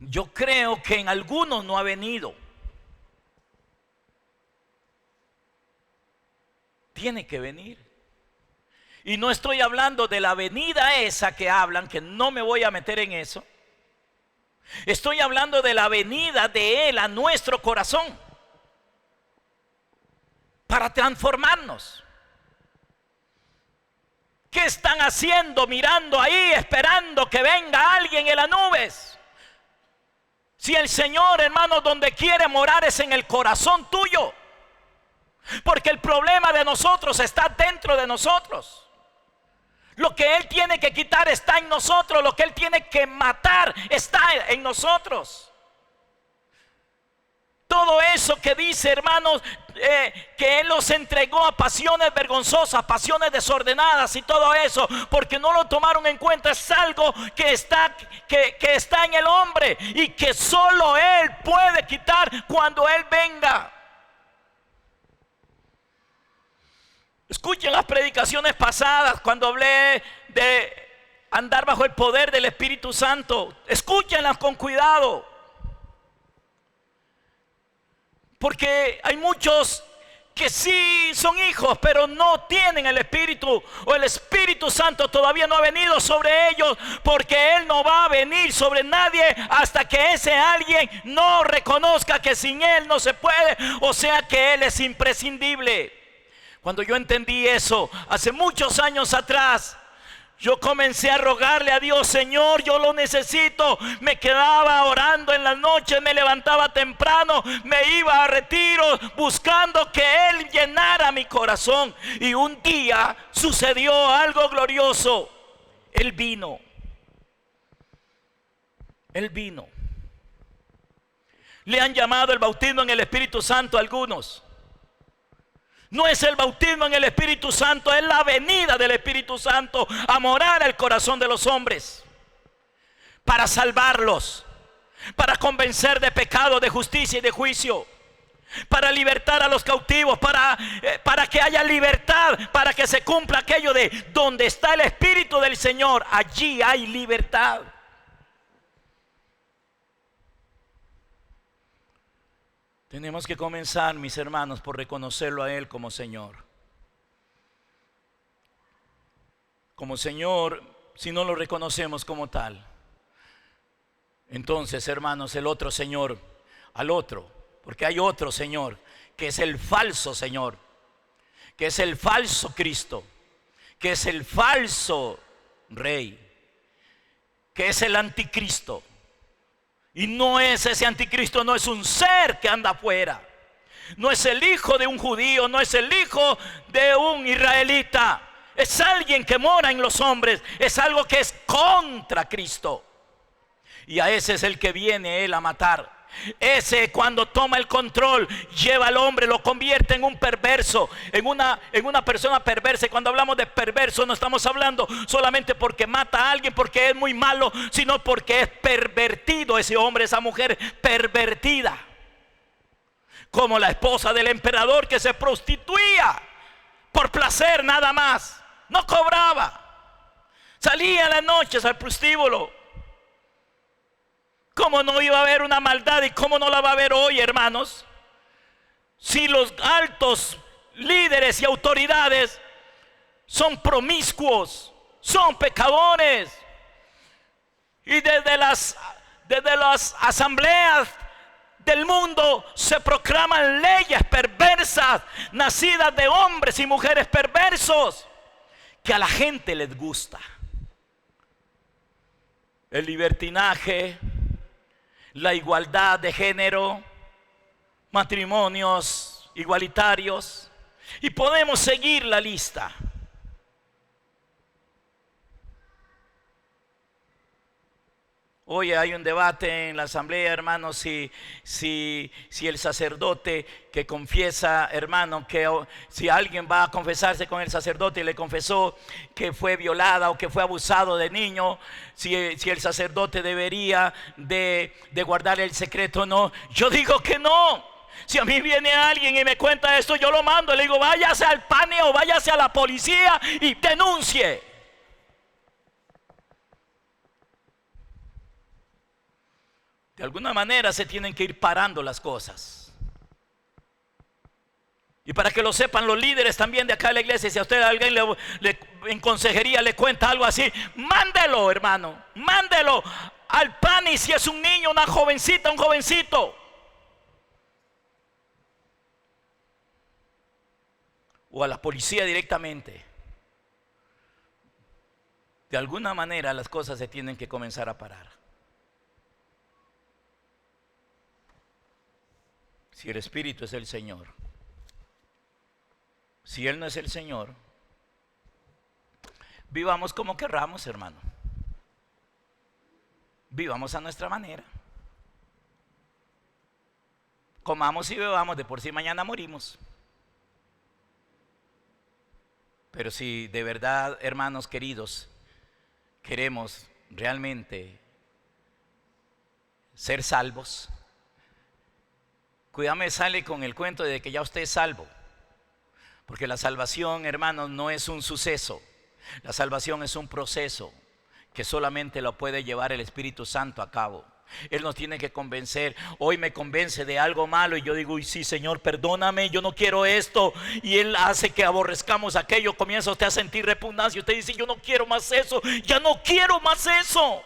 Yo creo que en algunos no ha venido. Tiene que venir. Y no estoy hablando de la venida esa que hablan, que no me voy a meter en eso. Estoy hablando de la venida de Él a nuestro corazón para transformarnos. ¿Qué están haciendo mirando ahí, esperando que venga alguien en las nubes? Si el Señor, hermano, donde quiere morar es en el corazón tuyo. Porque el problema de nosotros está dentro de nosotros. Lo que Él tiene que quitar está en nosotros. Lo que Él tiene que matar está en nosotros. Todo eso que dice, hermanos, que Él los entregó a pasiones vergonzosas, pasiones desordenadas y todo eso, porque no lo tomaron en cuenta, es algo que está en el hombre y que solo Él puede quitar cuando Él venga. Escuchen las predicaciones pasadas cuando hablé de andar bajo el poder del Espíritu Santo. Escúchenlas con cuidado. Porque hay muchos que sí son hijos, pero no tienen el Espíritu, o el Espíritu Santo todavía no ha venido sobre ellos, porque Él no va a venir sobre nadie hasta que ese alguien no reconozca que sin Él no se puede, o sea que Él es imprescindible. Cuando yo entendí eso hace muchos años atrás, yo comencé a rogarle a Dios: Señor, yo lo necesito. Me quedaba orando en las noches, me levantaba temprano, me iba a retiros buscando que Él llenara mi corazón. Y un día sucedió algo glorioso. Él vino. Él vino. Le han llamado el bautismo en el Espíritu Santo a algunos. No es el bautismo en el Espíritu Santo, es la venida del Espíritu Santo a morar al corazón de los hombres, para salvarlos, para convencer de pecado, de justicia y de juicio, para libertar a los cautivos, para que haya libertad, para que se cumpla aquello de donde está el Espíritu del Señor, allí hay libertad. Tenemos que comenzar, mis hermanos, por reconocerlo a Él como Señor. Como Señor, si no lo reconocemos como tal, entonces, hermanos, el otro Señor, al otro, porque hay otro Señor, que es el falso Señor, que es el falso Cristo, que es el falso Rey, que es el anticristo. Y no es ese anticristo, no es un ser que anda afuera, no es el hijo de un judío, no es el hijo de un israelita, es alguien que mora en los hombres, es algo que es contra Cristo. Y a ese es el que viene Él a matar. Ese, cuando toma el control, lleva al hombre, lo convierte en un perverso, en una persona perversa. Y cuando hablamos de perverso, no estamos hablando solamente porque mata a alguien, porque es muy malo, sino porque es pervertido ese hombre, esa mujer pervertida. Como la esposa del emperador, que se prostituía por placer nada más, no cobraba, salía en las noches al prostíbulo. ¿Cómo no iba a haber una maldad y cómo no la va a haber hoy, hermanos? Si los altos líderes y autoridades son promiscuos, son pecadores, y desde las asambleas del mundo se proclaman leyes perversas, nacidas de hombres y mujeres perversos, que a la gente les gusta. El libertinaje, la igualdad de género, matrimonios igualitarios, y podemos seguir la lista. Hoy hay un debate en la asamblea, hermanos, si el sacerdote que confiesa, hermano, que si alguien va a confesarse con el sacerdote y le confesó que fue violada o que fue abusado de niño, si el sacerdote debería de guardar el secreto o no. Yo digo que no. Si a mí viene alguien y me cuenta esto, yo lo mando, le digo: váyase al PANE o váyase a la policía y denuncie. De alguna manera se tienen que ir parando las cosas. Y para que lo sepan los líderes también de acá de la iglesia, si a usted alguien en consejería le cuenta algo así, mándelo, hermano, mándelo al PANI si es un niño, una jovencita, un jovencito. O a la policía directamente. De alguna manera las cosas se tienen que comenzar a parar. Si el Espíritu es el Señor, si Él no es el Señor, vivamos como querramos, hermano. Vivamos a nuestra manera. Comamos y bebamos, de por sí mañana morimos. Pero si de verdad, hermanos queridos, queremos realmente ser salvos, cuidado, me sale con el cuento de que ya usted es salvo. Porque la salvación, hermanos, no es un suceso. La salvación es un proceso que solamente lo puede llevar el Espíritu Santo a cabo. Él nos tiene que convencer. Hoy me convence de algo malo y yo digo, uy, sí, Señor, perdóname, yo no quiero esto. Y Él hace que aborrezcamos aquello. Comienza usted a sentir repugnancia. Usted dice, yo no quiero más eso, ya no quiero más eso.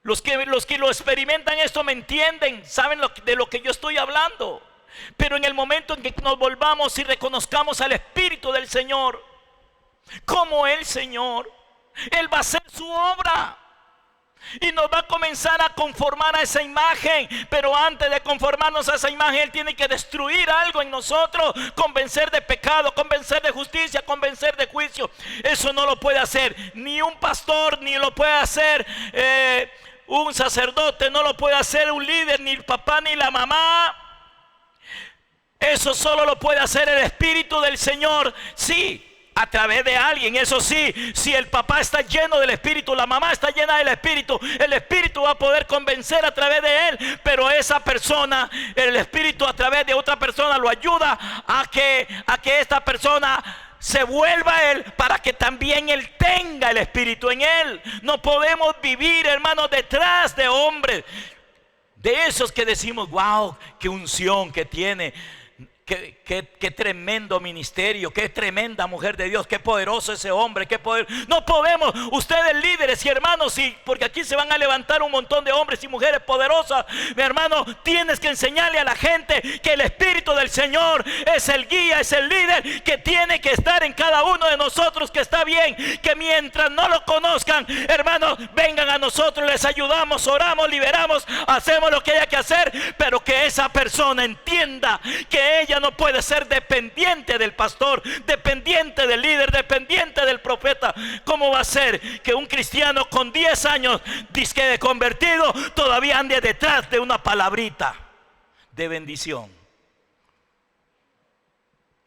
Los que lo experimentan esto me entienden, saben de lo que yo estoy hablando. Pero en el momento en que nos volvamos y reconozcamos al Espíritu del Señor como el Señor, Él va a hacer su obra y nos va a comenzar a conformar a esa imagen. Pero antes de conformarnos a esa imagen, Él tiene que destruir algo en nosotros, convencer de pecado, convencer de justicia, convencer de juicio. Eso no lo puede hacer ni un pastor, ni lo puede hacer un sacerdote, no lo puede hacer un líder, ni el papá ni la mamá. Eso solo lo puede hacer el Espíritu del Señor. Sí, a través de alguien. Eso sí, si el papá está lleno del Espíritu, la mamá está llena del Espíritu, el Espíritu va a poder convencer a través de él. Pero esa persona, el Espíritu a través de otra persona lo ayuda a que esta persona se vuelva a él, para que también él tenga el Espíritu en él. No podemos vivir, hermanos, detrás de hombres, de esos que decimos, wow, qué unción que tiene. Qué tremendo ministerio, qué tremenda mujer de Dios, qué poderoso ese hombre, qué poder. No podemos, ustedes líderes y hermanos, porque aquí se van a levantar un montón de hombres y mujeres poderosas. Mi hermano, tienes que enseñarle a la gente que el Espíritu del Señor es el guía, es el líder que tiene que estar en cada uno de nosotros, que está bien, que mientras no lo conozcan, hermanos, vengan a nosotros, les ayudamos, oramos, liberamos, hacemos lo que haya que hacer, pero que esa persona entienda que ella no puede ser dependiente del pastor, dependiente del líder, dependiente del profeta. ¿Cómo va a ser que un cristiano con 10 años disque de convertido todavía ande detrás de una palabrita de bendición?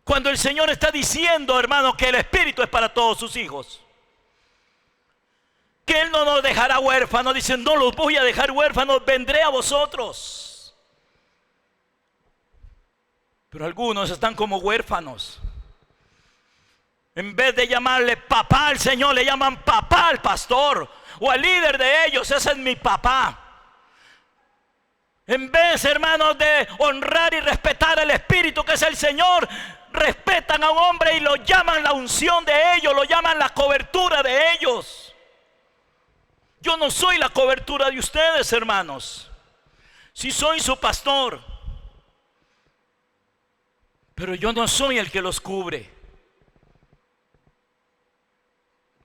Cuando el Señor está diciendo, hermano, que el Espíritu es para todos sus hijos, que Él no nos dejará huérfanos. Dice, no los voy a dejar huérfanos, vendré a vosotros. Pero algunos están como huérfanos. En vez de llamarle papá al Señor, le llaman papá al pastor o al líder de ellos. Ese es mi papá. En vez, hermanos, de honrar y respetar al Espíritu que es el Señor, respetan a un hombre y lo llaman la unción de ellos, lo llaman la cobertura de ellos. Yo no soy la cobertura de ustedes, hermanos. Si soy su pastor, pero yo no soy el que los cubre.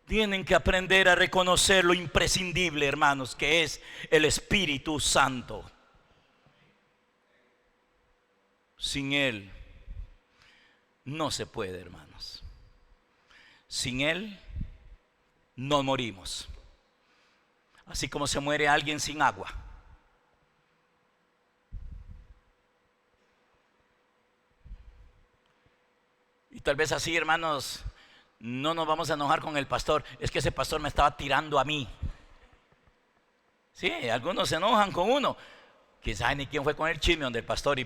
Tienen que aprender a reconocer lo imprescindible, hermanos, que es el Espíritu Santo. Sin Él no se puede, hermanos. Sin Él no morimos. Así como se muere alguien sin agua. Y tal vez así, hermanos, no nos vamos a enojar con el pastor. Es que ese pastor me estaba tirando a mí. Sí, algunos se enojan con uno. Quién sabe ni quién fue con el chisme donde el pastor y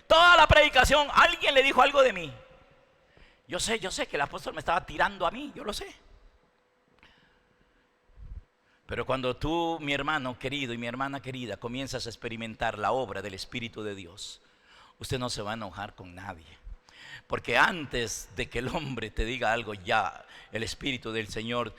toda la predicación, alguien le dijo algo de mí. Yo sé que el apóstol me estaba tirando a mí, yo lo sé. Pero cuando tú, mi hermano querido y mi hermana querida, comienzas a experimentar la obra del Espíritu de Dios, usted no se va a enojar con nadie. Porque antes de que el hombre te diga algo, ya el Espíritu del Señor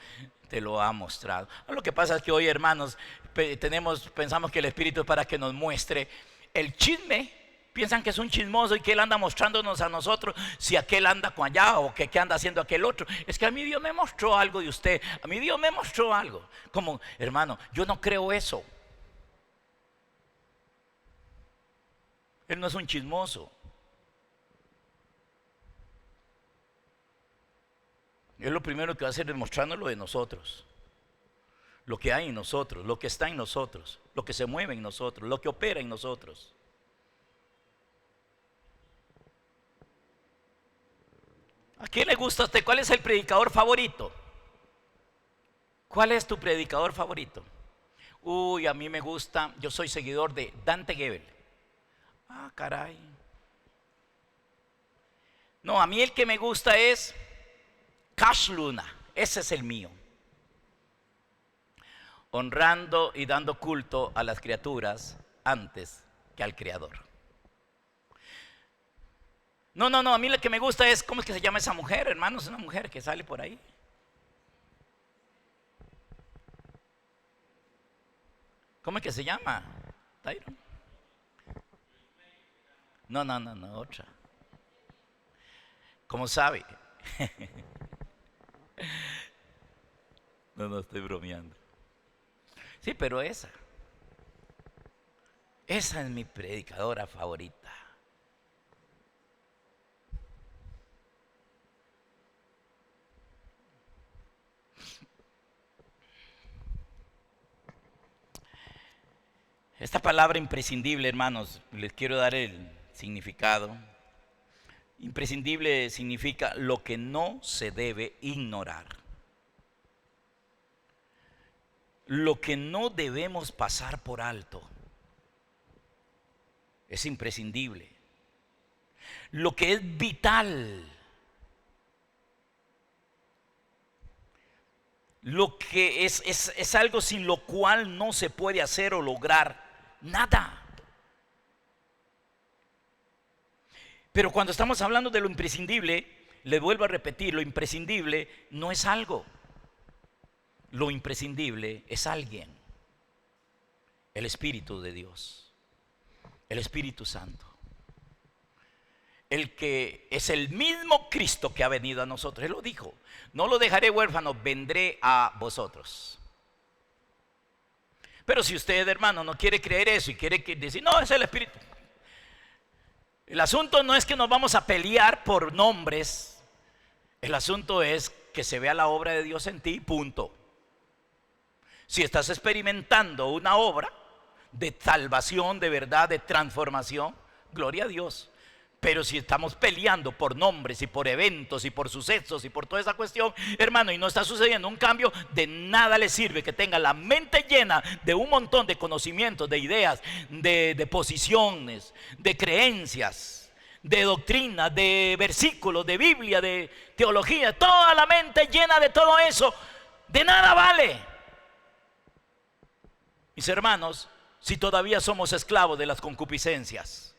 te lo ha mostrado. Lo que pasa es que hoy, hermanos, pensamos que el Espíritu es para que nos muestre el chisme. Piensan que es un chismoso y que Él anda mostrándonos a nosotros si aquel anda con allá o que qué anda haciendo aquel otro. Es que a mí Dios me mostró algo de usted, a mí Dios me mostró algo. Como, hermano, yo no creo eso. Él no es un chismoso. Él lo primero que va a hacer es mostrarnos lo de nosotros, lo que hay en nosotros, lo que está en nosotros, lo que se mueve en nosotros, lo que opera en nosotros. ¿A quién le gusta a usted? ¿Cuál es el predicador favorito? ¿Cuál es tu predicador favorito? Uy, a mí me gusta, yo soy seguidor de Dante Gebel. Ah, caray. No, a mí el que me gusta es Cash Luna, ese es el mío. honrando y dando culto a las criaturas antes que al Creador. No, a mí lo que me gusta es, ¿cómo es que se llama esa mujer, hermanos? Es una mujer que sale por ahí. ¿Cómo es que se llama? ¿Tyron? No, otra. ¿Cómo sabe? No, estoy bromeando. Sí, pero esa es mi predicadora favorita. Esta palabra imprescindible, hermanos, les quiero dar el significado. Imprescindible significa lo que no se debe ignorar, lo que no debemos pasar por alto. Es imprescindible. Lo que es vital, lo que es algo sin lo cual no se puede hacer o lograr nada. Pero cuando estamos hablando de lo imprescindible, le vuelvo a repetir, lo imprescindible no es algo. Lo imprescindible es alguien. El Espíritu de Dios. El Espíritu Santo. El que es el mismo Cristo que ha venido a nosotros. Él lo dijo: no lo dejaré huérfano, vendré a vosotros. Pero si usted, hermano, no quiere creer eso y quiere decir, no, es el Espíritu. El asunto no es que nos vamos a pelear por nombres. El asunto es que se vea la obra de Dios en ti, punto. Si estás experimentando una obra de salvación, de verdad, de transformación, gloria a Dios. Pero si estamos peleando por nombres y por eventos y por sucesos y por toda esa cuestión, hermano, y no está sucediendo un cambio, de nada le sirve que tenga la mente llena de un montón de conocimientos, de ideas, de posiciones, de creencias, de doctrina, de versículos, de Biblia, de teología. Toda la mente llena de todo eso, de nada vale. Mis hermanos, si todavía somos esclavos de las concupiscencias,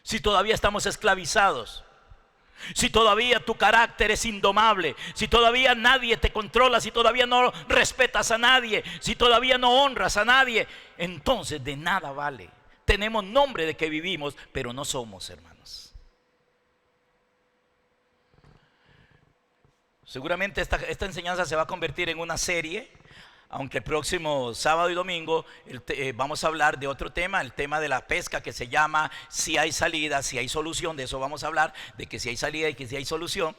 si todavía estamos esclavizados, si todavía tu carácter es indomable, si todavía nadie te controla, si todavía no respetas a nadie, si todavía no honras a nadie, entonces de nada vale. Tenemos nombre de que vivimos, pero no somos, hermanos. Seguramente esta enseñanza se va a convertir en una serie. Aunque el próximo sábado y domingo vamos a hablar de otro tema, el tema de la pesca, que se llama si hay salida, si hay solución. De eso vamos a hablar, de que si hay salida y que si hay solución.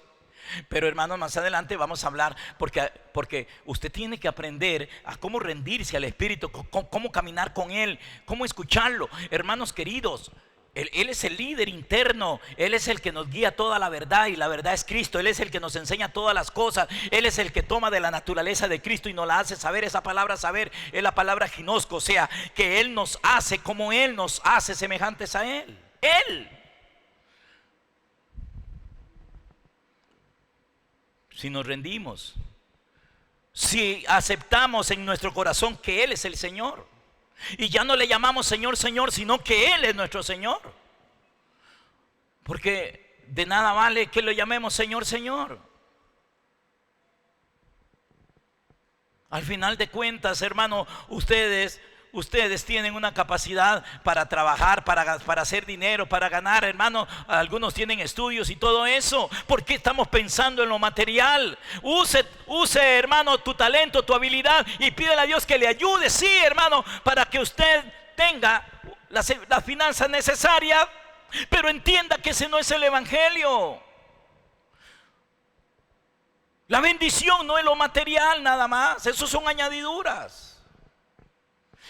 Pero hermanos, más adelante vamos a hablar, porque usted tiene que aprender a cómo rendirse al Espíritu, cómo caminar con Él, cómo escucharlo. Hermanos queridos, Él es el líder interno. Él es el que nos guía toda la verdad, y la verdad es Cristo. Él es el que nos enseña todas las cosas. Él es el que toma de la naturaleza de Cristo y nos la hace saber. Esa palabra saber es la palabra ginosco, o sea, que Él nos hace como Él nos hace, semejantes a Él. Él. Si nos rendimos, si aceptamos en nuestro corazón que Él es el Señor, y ya no le llamamos Señor, Señor, sino que Él es nuestro Señor. Porque de nada vale que lo llamemos Señor, Señor. Al final de cuentas, hermano, ustedes tienen una capacidad para trabajar, para hacer dinero, para ganar, hermano. Algunos tienen estudios y todo eso. ¿Por qué estamos pensando en lo material? Use, hermano, tu talento, tu habilidad, y pídele a Dios que le ayude, sí, hermano, para que usted tenga las finanzas necesarias. Pero entienda que ese no es el evangelio. La bendición no es lo material nada más. Eso son añadiduras.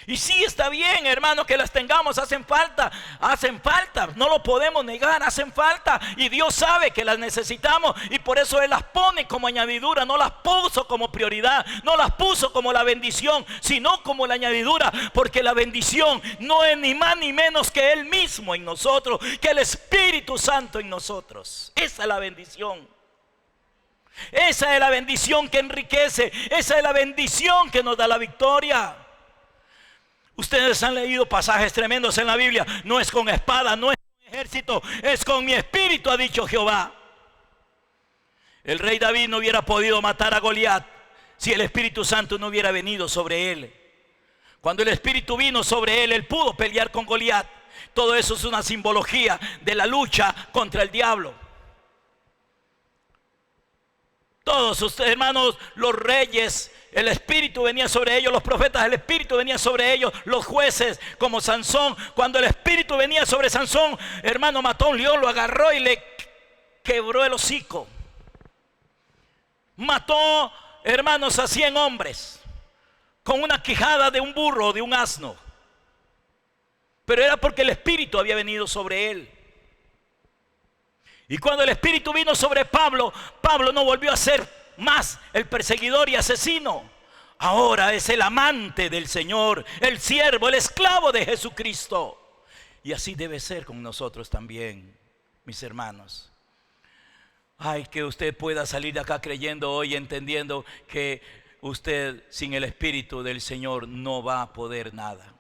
Y sí, está bien, hermano, que las tengamos, hacen falta, no lo podemos negar, hacen falta, y Dios sabe que las necesitamos, y por eso Él las pone como añadidura. No las puso como prioridad, no las puso como la bendición, sino como la añadidura, porque la bendición no es ni más ni menos que Él mismo en nosotros, que el Espíritu Santo en nosotros. Esa es la bendición. Esa es la bendición que enriquece. Esa es la bendición que nos da la victoria. Ustedes han leído pasajes tremendos en la Biblia. No es con espada, no es con ejército, es con mi espíritu, ha dicho Jehová. El rey David no hubiera podido matar a Goliat si el Espíritu Santo no hubiera venido sobre él. Cuando el Espíritu vino sobre él, él pudo pelear con Goliat. Todo eso es una simbología de la lucha contra el diablo. Todos ustedes, hermanos, los reyes, el Espíritu venía sobre ellos, los profetas, el Espíritu venía sobre ellos, los jueces, como Sansón. Cuando el Espíritu venía sobre Sansón, hermano, mató a un león, lo agarró y le quebró el hocico. Mató, hermanos, a 100 hombres con una quijada de un burro o de un asno. Pero era porque el Espíritu había venido sobre él. Y cuando el Espíritu vino sobre Pablo, Pablo no volvió a ser más el perseguidor y asesino. Ahora es el amante del Señor, el siervo, el esclavo de Jesucristo. Y así debe ser con nosotros también, mis hermanos. Ay, que usted pueda salir de acá creyendo hoy, entendiendo que usted sin el Espíritu del Señor no va a poder nada.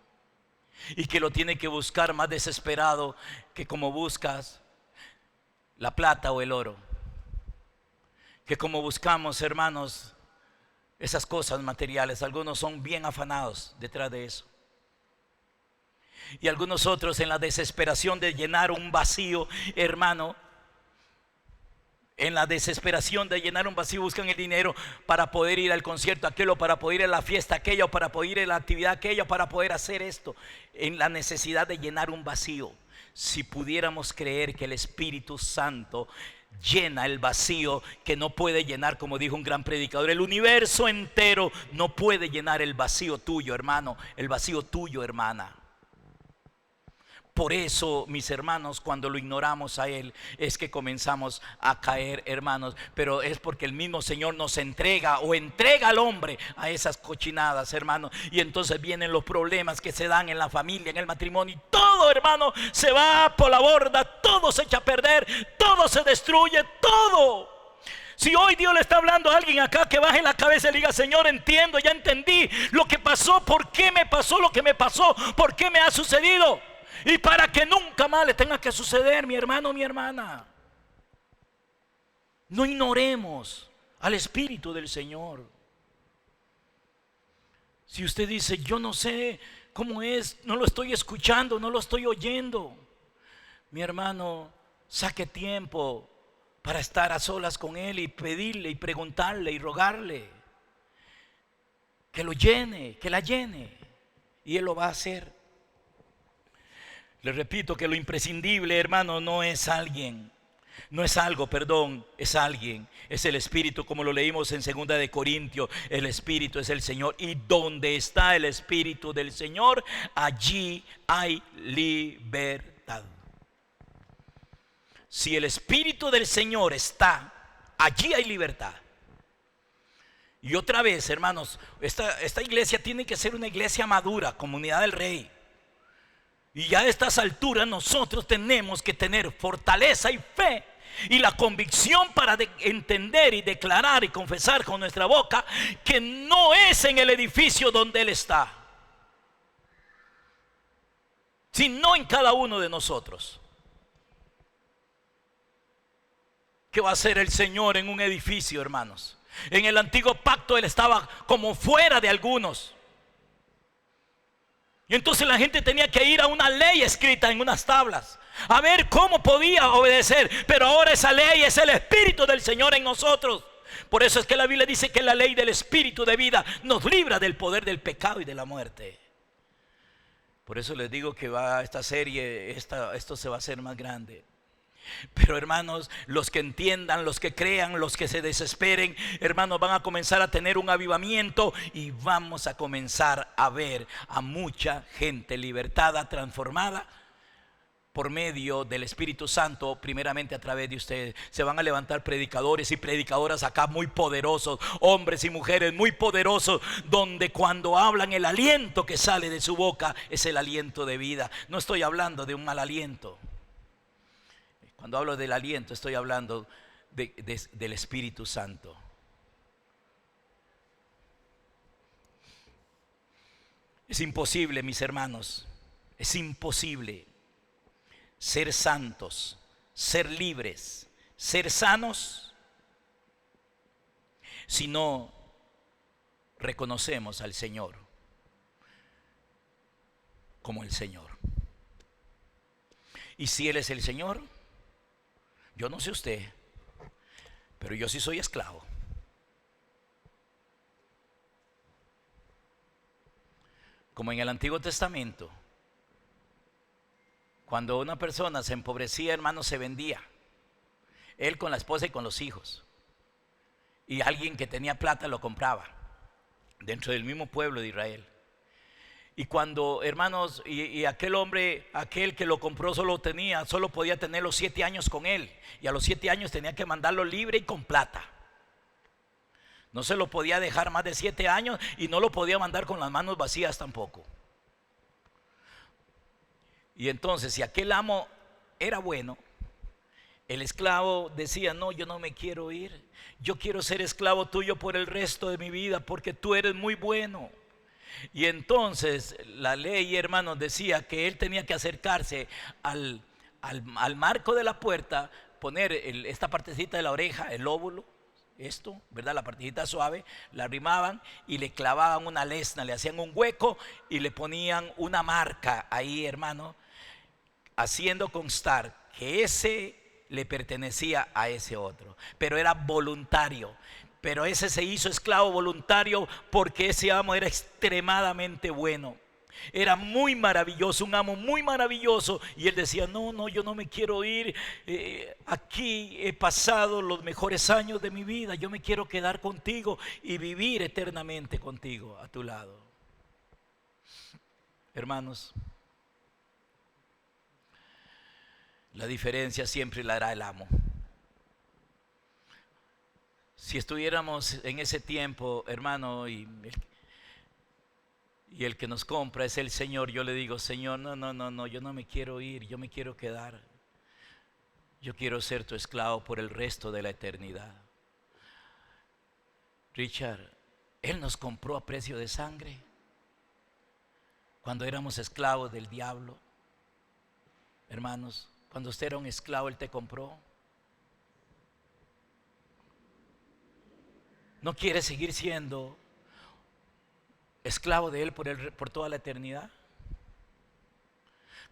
Y que lo tiene que buscar más desesperado que como buscas la plata o el oro. Que como buscamos, hermanos, esas cosas materiales. Algunos son bien afanados detrás de eso. Y algunos otros en la desesperación de llenar un vacío, hermano, en la desesperación de llenar un vacío buscan el dinero para poder ir al concierto aquello, para poder ir a la fiesta aquella, para poder ir a la actividad aquella, para poder hacer esto. En la necesidad de llenar un vacío. Si pudiéramos creer que el Espíritu Santo llena el vacío que no puede llenar, como dijo un gran predicador, el universo entero no puede llenar el vacío tuyo, hermano, el vacío tuyo, hermana. Por eso, mis hermanos, cuando lo ignoramos a Él, es que comenzamos a caer, hermanos. Pero es porque el mismo Señor nos entrega o entrega al hombre a esas cochinadas, hermanos. Y entonces vienen los problemas que se dan en la familia, en el matrimonio. Y todo, hermano, se va por la borda, todo se echa a perder, todo se destruye, todo. Si hoy Dios le está hablando a alguien acá, que baje la cabeza y le diga: Señor, entiendo, ya entendí lo que pasó, por qué me pasó lo que me pasó, por qué me ha sucedido. Y para que nunca más le tenga que suceder, mi hermano, mi hermana. No ignoremos al Espíritu del Señor. Si usted dice: yo no sé cómo es, no lo estoy escuchando, no lo estoy oyendo, mi hermano, saque tiempo para estar a solas con Él y pedirle y preguntarle y rogarle que lo llene, que la llene, y Él lo va a hacer. Les repito que lo imprescindible, hermano, no es alguien, no es algo, perdón, es alguien, es el Espíritu, como lo leímos en 2 de Corintios. El Espíritu es el Señor, y donde está el Espíritu del Señor, allí hay libertad. Si el Espíritu del Señor está, allí hay libertad. Y otra vez, hermanos, esta iglesia tiene que ser una iglesia madura, comunidad del Rey. Y ya a estas alturas nosotros tenemos que tener fortaleza y fe y la convicción para entender y declarar y confesar con nuestra boca que no es en el edificio donde Él está, sino en cada uno de nosotros. ¿Qué va a hacer el Señor en un edificio, hermanos? En el antiguo pacto Él estaba como fuera de algunos. Y entonces la gente tenía que ir a una ley escrita en unas tablas a ver cómo podía obedecer. Pero ahora esa ley es el Espíritu del Señor en nosotros. Por eso es que la Biblia dice que la ley del Espíritu de vida nos libra del poder del pecado y de la muerte. Por eso les digo que va esta serie, esto se va a hacer más grande. Pero hermanos, los que entiendan, los que crean, los que se desesperen, hermanos, van a comenzar a tener un avivamiento y vamos a comenzar a ver a mucha gente libertada, transformada por medio del Espíritu Santo, primeramente a través de ustedes. Se van a levantar predicadores y predicadoras acá muy poderosos, hombres y mujeres muy poderosos, donde cuando hablan el aliento que sale de su boca es el aliento de vida. No estoy hablando de un mal aliento. Cuando hablo del aliento estoy hablando del Espíritu Santo. Es imposible, mis hermanos, es imposible ser santos, ser libres, ser sanos, si no reconocemos al Señor como el Señor. Y si Él es el Señor, yo no sé usted, pero yo sí soy esclavo. Como en el Antiguo Testamento, cuando una persona se empobrecía, hermano, se vendía. Él con la esposa y con los hijos. Y alguien que tenía plata lo compraba dentro del mismo pueblo de Israel. Y cuando, hermanos, y aquel hombre, aquel que lo compró solo podía tener los 7 años con él. Y a los 7 años tenía que mandarlo libre y con plata. No se lo podía dejar más de 7 años y no lo podía mandar con las manos vacías tampoco. Y entonces, si aquel amo era bueno, el esclavo decía: no, yo no me quiero ir, yo quiero ser esclavo tuyo por el resto de mi vida porque tú eres muy bueno. Y entonces la ley, hermanos, decía que él tenía que acercarse al marco de la puerta, poner esta partecita de la oreja, el lóbulo, esto, ¿verdad? La partecita suave, la arrimaban y le clavaban una lesna, le hacían un hueco y le ponían una marca ahí, hermano, haciendo constar que ese le pertenecía a ese otro, pero era voluntario. Pero ese se hizo esclavo voluntario porque ese amo era extremadamente bueno. Era muy maravilloso, un amo muy maravilloso. Y él decía: no, yo no me quiero ir. Aquí he pasado los mejores años de mi vida. Yo me quiero quedar contigo y vivir eternamente contigo a tu lado. Hermanos, la diferencia siempre la hará el amo. Si estuviéramos en ese tiempo, hermano, y el que nos compra es el Señor, yo le digo: Señor, no, yo no me quiero ir, yo me quiero quedar. Yo quiero ser tu esclavo por el resto de la eternidad. Richard, Él nos compró a precio de sangre cuando éramos esclavos del diablo. Hermanos, cuando usted era un esclavo, Él te compró. ¿No quiere seguir siendo esclavo de Él por toda la eternidad?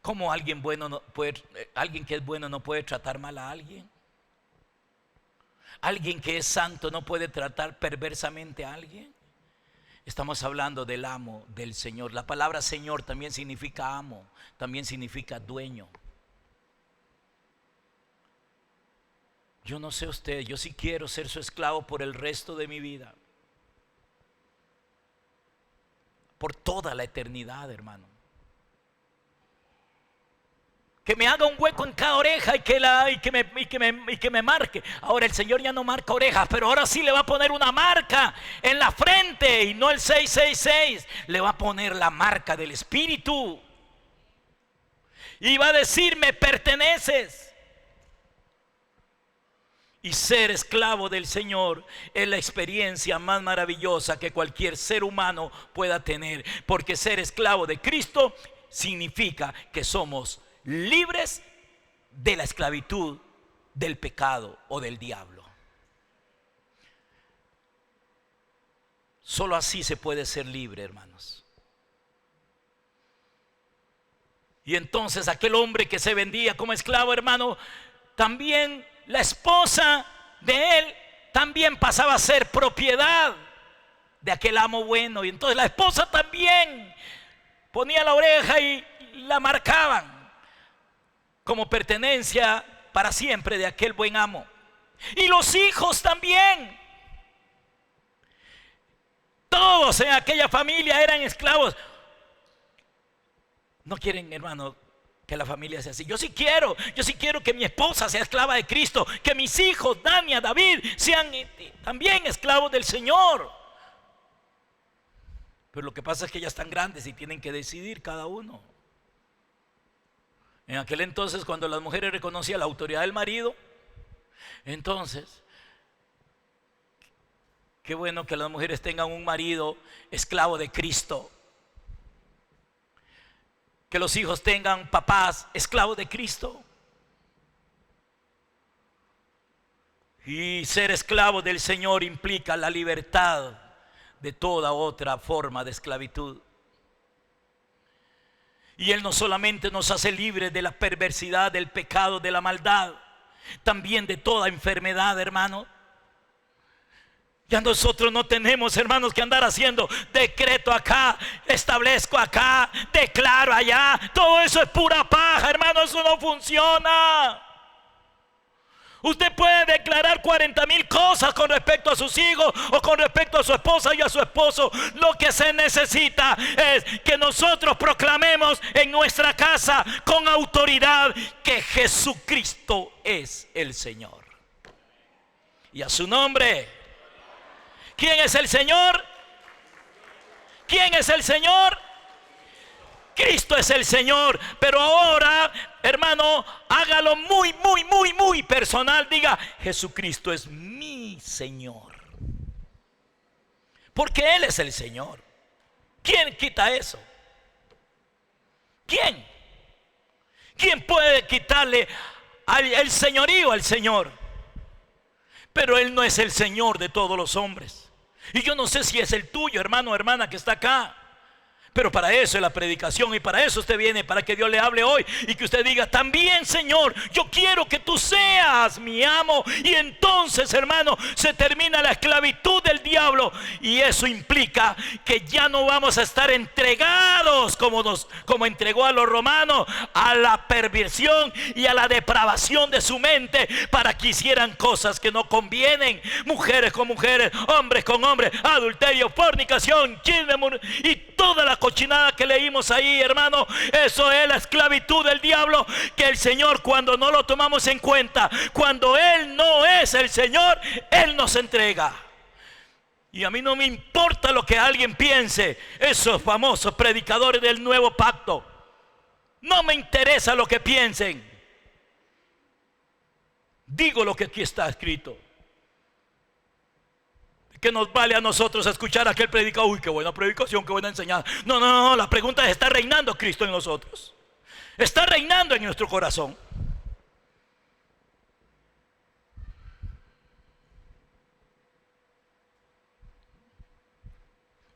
¿Cómo alguien que es bueno no puede tratar mal a alguien? ¿Alguien que es santo no puede tratar perversamente a alguien? Estamos hablando del amo, del Señor. La palabra Señor también significa amo, también significa dueño. Yo no sé usted, yo sí quiero ser su esclavo por el resto de mi vida. Por toda la eternidad, hermano. Que me haga un hueco en cada oreja y que me marque. Ahora el Señor ya no marca orejas, pero ahora sí le va a poner una marca en la frente y no el 666. Le va a poner la marca del Espíritu. Y va a decir: me perteneces. Y ser esclavo del Señor es la experiencia más maravillosa que cualquier ser humano pueda tener. Porque ser esclavo de Cristo significa que somos libres de la esclavitud del pecado o del diablo. Solo así se puede ser libre, hermanos. Y entonces aquel hombre que se vendía como esclavo, hermano, también la esposa de él también pasaba a ser propiedad de aquel amo bueno. Y entonces la esposa también ponía la oreja y la marcaban como pertenencia para siempre de aquel buen amo. Y los hijos también. Todos en aquella familia eran esclavos. ¿No quieren, hermano, que la familia sea así? Yo sí quiero que mi esposa sea esclava de Cristo, que mis hijos, Dania, David, sean también esclavos del Señor. Pero lo que pasa es que ya están grandes y tienen que decidir cada uno. En aquel entonces, cuando las mujeres reconocían la autoridad del marido, Entonces, qué bueno que las mujeres tengan un marido esclavo de Cristo. Que los hijos tengan papás esclavos de Cristo. Y ser esclavo del Señor implica la libertad de toda otra forma de esclavitud. Y Él no solamente nos hace libres de la perversidad, del pecado, de la maldad, también de toda enfermedad, hermano. Ya nosotros no tenemos, hermanos, que andar haciendo decreto acá, establezco acá, declaro allá. Todo eso es pura paja, hermano, eso no funciona. Usted puede declarar 40,000 cosas con respecto a sus hijos o con respecto a su esposa y a su esposo. Lo que se necesita es que nosotros proclamemos en nuestra casa con autoridad que Jesucristo es el Señor. Y a su nombre. ¿Quién es el Señor? ¿Quién es el Señor? Cristo es el Señor. Pero ahora, hermano, hágalo muy personal. Diga, Jesucristo es mi Señor. Porque Él es el Señor. ¿Quién quita eso? ¿Quién? ¿Quién puede quitarle el señorío al Señor? Pero Él no es el Señor de todos los hombres. Y yo no sé si es el tuyo, hermano o hermana que está acá. Pero para eso es la predicación y para eso usted viene, para que Dios le hable hoy y que usted diga, también Señor, yo quiero que tú seas mi amo. Y entonces, hermano, se termina la esclavitud del diablo. Y eso implica que ya no vamos a estar entregados como entregó a los romanos, a la perversión y a la depravación de su mente, para que hicieran cosas que no convienen. Mujeres con mujeres, hombres con hombres, adulterio, fornicación, chisme y toda la cochinada que leímos ahí, hermano. Eso es la esclavitud del diablo, que el Señor, cuando no lo tomamos en cuenta, cuando Él no es el Señor, Él nos entrega. Y a mí no me importa lo que alguien piense, esos famosos predicadores del nuevo pacto. No me interesa lo que piensen. Digo lo que aquí está escrito. ¿Qué nos vale a nosotros escuchar a aquel predicador? Uy, qué buena predicación, qué buena enseñanza. No, la pregunta es, ¿está reinando Cristo en nosotros? ¿Está reinando en nuestro corazón?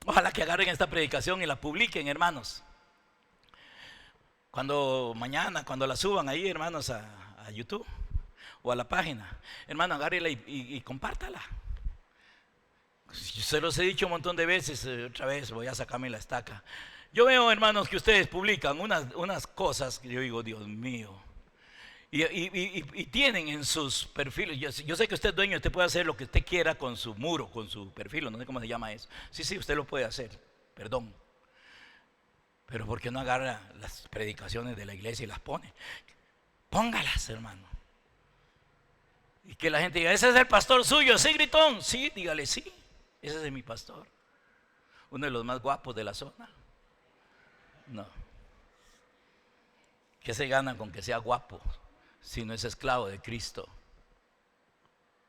Ojalá que agarren esta predicación y la publiquen, hermanos. Mañana, cuando la suban ahí, hermanos, a YouTube o a la página, hermano, agárrela y compártala. Se los he dicho un montón de veces, otra vez voy a sacarme la estaca. Yo veo, hermanos, que ustedes publican unas cosas que yo digo, Dios mío. Y tienen en sus perfiles, yo sé que usted es dueño, usted puede hacer lo que usted quiera con su muro, con su perfil, no sé cómo se llama eso. Sí, usted lo puede hacer, perdón. Pero ¿por qué no agarra las predicaciones de la iglesia y las pone? Póngalas, hermano. Y que la gente diga, ese es el pastor suyo, ¿sí, gritón? Sí, dígale sí. Ese es mi pastor, uno de los más guapos de la zona. No. ¿Qué se gana con que sea guapo si no es esclavo de Cristo?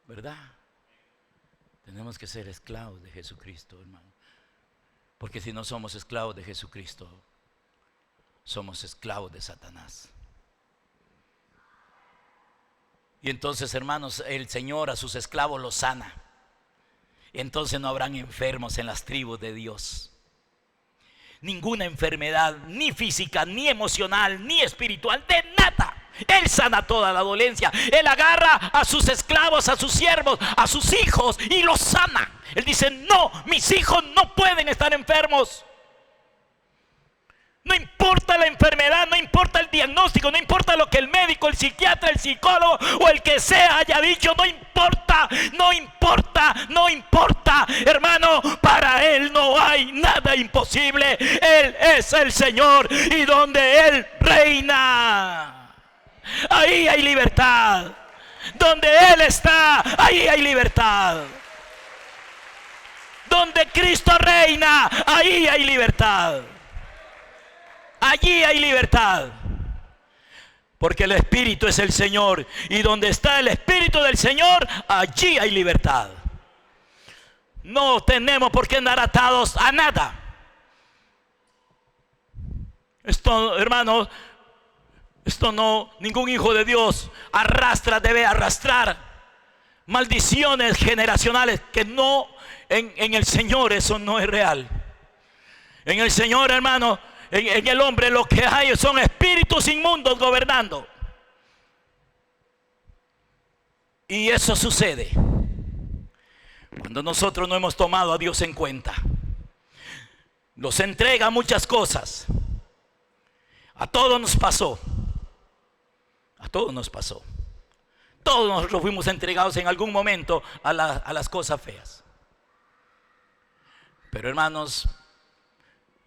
¿Verdad? Tenemos que ser esclavos de Jesucristo, hermano. Porque si no somos esclavos de Jesucristo, somos esclavos de Satanás. Y entonces, hermanos, el Señor a sus esclavos los sana. Entonces no habrán enfermos en las tribus de Dios. Ninguna enfermedad, ni física, ni emocional, ni espiritual, de nada. Él sana toda la dolencia. Él agarra a sus esclavos, a sus siervos, a sus hijos y los sana. Él dice, no, mis hijos no pueden estar enfermos. No importa la enfermedad, no importa el diagnóstico, no importa lo que el médico, el psiquiatra, el psicólogo o el que sea haya dicho, no importa, no importa, no importa. Hermano, para Él no hay nada imposible. Él es el Señor y donde Él reina, ahí hay libertad. Donde Él está, ahí hay libertad. Donde Cristo reina, ahí hay libertad. Allí hay libertad. Porque el Espíritu es el Señor. Y donde está el Espíritu del Señor, allí hay libertad. No tenemos por qué andar atados a nada. Esto, hermanos, esto no, ningún hijo de Dios debe arrastrar maldiciones generacionales que no, en el Señor eso no es real. En el Señor, hermano, en el hombre lo que hay son espíritus inmundos gobernando. Y eso sucede cuando nosotros no hemos tomado a Dios en cuenta. Nos entrega muchas cosas. A todos nos pasó. A todos nos pasó. Todos nosotros fuimos entregados en algún momento a las cosas feas. Pero hermanos,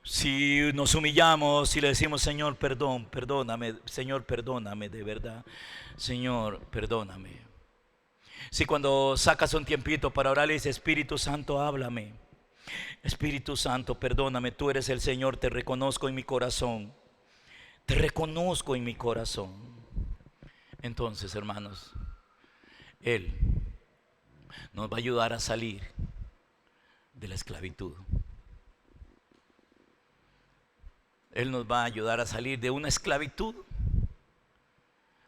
si nos humillamos y le decimos: Señor, perdóname, Señor, perdóname de verdad, Señor, perdóname. Si cuando sacas un tiempito para orar le dices: Espíritu Santo, háblame. Espíritu Santo, perdóname, tú eres el Señor, te reconozco en mi corazón. Te reconozco en mi corazón. Entonces, hermanos, Él nos va a ayudar a salir de la esclavitud. Él nos va a ayudar a salir de una esclavitud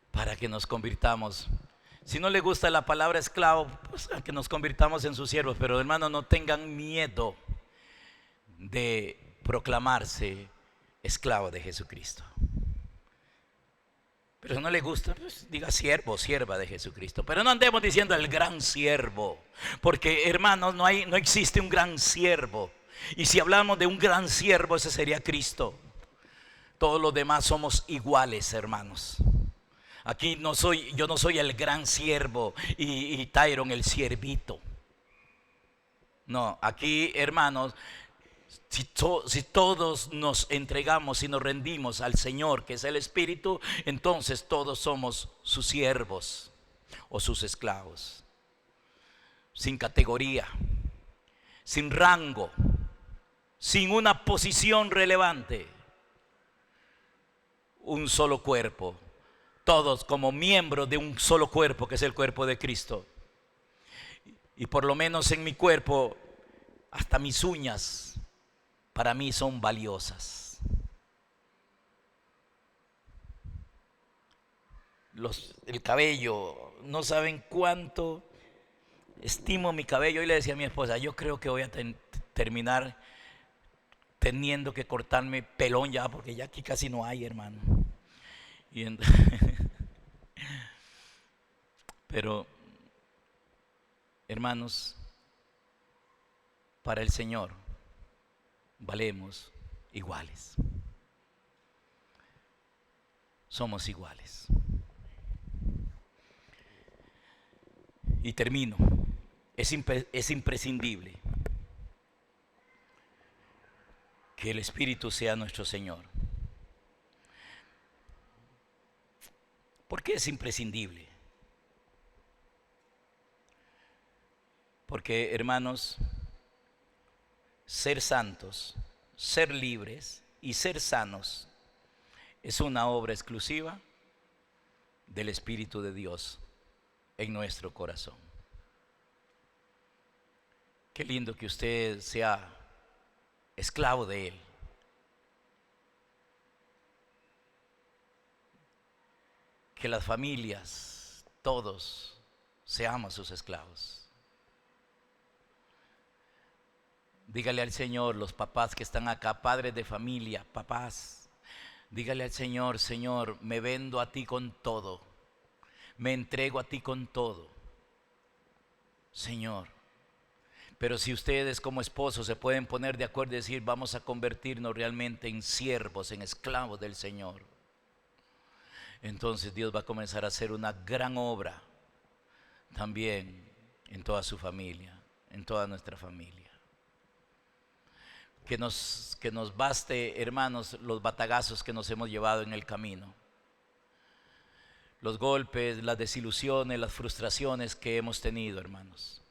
para que nos convirtamos. Si no le gusta la palabra esclavo, pues que nos convirtamos en sus siervos. Pero hermanos, no tengan miedo de proclamarse esclavo de Jesucristo. Pero si no le gusta, pues diga siervo, sierva de Jesucristo. Pero no andemos diciendo el gran siervo, porque hermanos, no existe un gran siervo. Y si hablamos de un gran siervo, ese sería Cristo. Todos los demás somos iguales, hermanos. Aquí yo no soy el gran siervo y Tyron el siervito. No, aquí, hermanos, si todos nos entregamos y nos rendimos al Señor, que es el Espíritu, entonces todos somos sus siervos o sus esclavos. Sin categoría, sin rango, sin una posición relevante. Un solo cuerpo, todos como miembros de un solo cuerpo, que es el cuerpo de Cristo. Y por lo menos en mi cuerpo, hasta mis uñas para mí son valiosas. El cabello, no saben cuánto estimo mi cabello. Y le decía a mi esposa: yo creo que voy a terminar teniendo que cortarme pelón ya, porque ya aquí casi no hay, hermano. Pero, hermanos, para el Señor valemos iguales. Somos iguales. Y termino. Es imprescindible que el Espíritu sea nuestro Señor. ¿Por qué es imprescindible? Porque, hermanos, ser santos, ser libres y ser sanos es una obra exclusiva del Espíritu de Dios en nuestro corazón. Qué lindo que usted sea esclavo de Él. Que las familias, todos, seamos sus esclavos. Dígale al Señor, los papás que están acá, padres de familia, papás, dígale al Señor: Señor, me vendo a ti con todo, me entrego a ti con todo, Señor. Pero si ustedes como esposos se pueden poner de acuerdo y decir: vamos a convertirnos realmente en siervos, en esclavos del Señor, entonces Dios va a comenzar a hacer una gran obra también en toda su familia, en toda nuestra familia. Que nos baste, hermanos, los batagazos que nos hemos llevado en el camino, los golpes, las desilusiones, las frustraciones que hemos tenido, hermanos,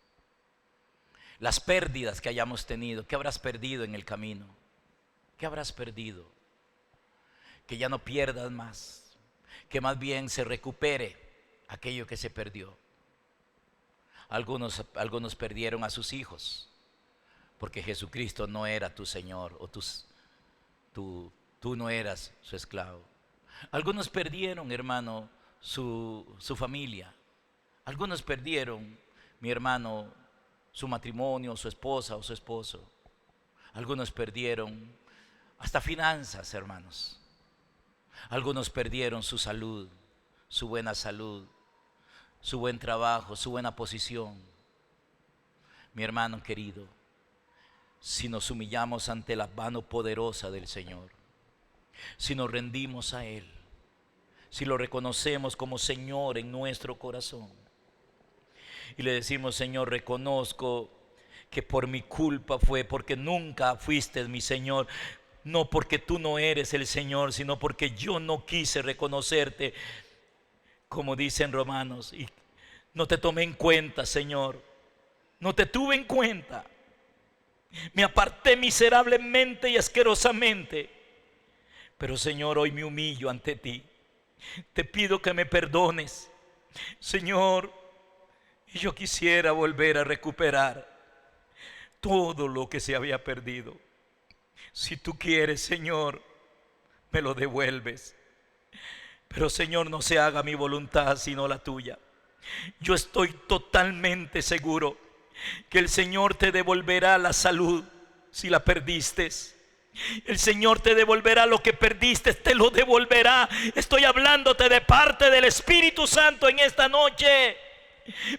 las pérdidas que hayamos tenido. ¿Qué habrás perdido en el camino? ¿Qué habrás perdido? Que ya no pierdas más, que más bien se recupere aquello que se perdió. Algunos perdieron a sus hijos porque Jesucristo no era tu Señor, o tú no eras su esclavo. Algunos perdieron, hermano, su familia. Algunos perdieron, mi hermano, su matrimonio, su esposa o su esposo. Algunos perdieron hasta finanzas, hermanos. Algunos perdieron su salud, su buena salud, su buen trabajo, su buena posición. Mi hermano querido, si nos humillamos ante la mano poderosa del Señor, si nos rendimos a Él, si lo reconocemos como Señor en nuestro corazón y le decimos: Señor, reconozco que por mi culpa fue, porque nunca fuiste mi Señor, no porque tú no eres el Señor, sino porque yo no quise reconocerte, como dicen Romanos, y no te tomé en cuenta, Señor, no te tuve en cuenta, me aparté miserablemente y asquerosamente. Pero Señor, hoy me humillo ante ti, te pido que me perdones, Señor, y yo quisiera volver a recuperar todo lo que se había perdido. Si tú quieres, Señor, me lo devuelves. Pero Señor, no se haga mi voluntad sino la tuya. Yo estoy totalmente seguro que el Señor te devolverá la salud si la perdiste. El Señor te devolverá lo que perdiste, te lo devolverá. Estoy hablándote de parte del Espíritu Santo en esta noche.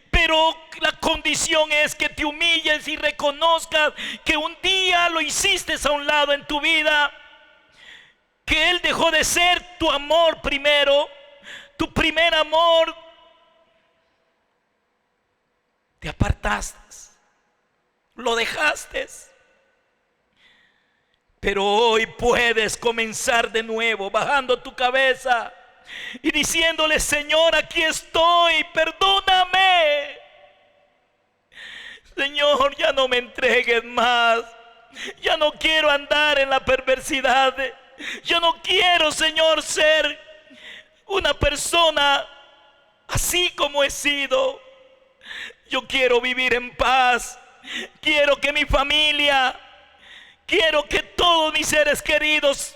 Pero la condición es que te humilles y reconozcas que un día lo hiciste a un lado en tu vida, que Él dejó de ser tu amor primero, tu primer amor. Te apartaste, lo dejaste. Pero hoy puedes comenzar de nuevo, bajando tu cabeza y diciéndole: Señor, aquí estoy, perdóname. Señor, ya no me entregues más. Ya no quiero andar en la perversidad. Ya no quiero, Señor, ser una persona así como he sido. Yo quiero vivir en paz. Quiero que mi familia, quiero que todos mis seres queridos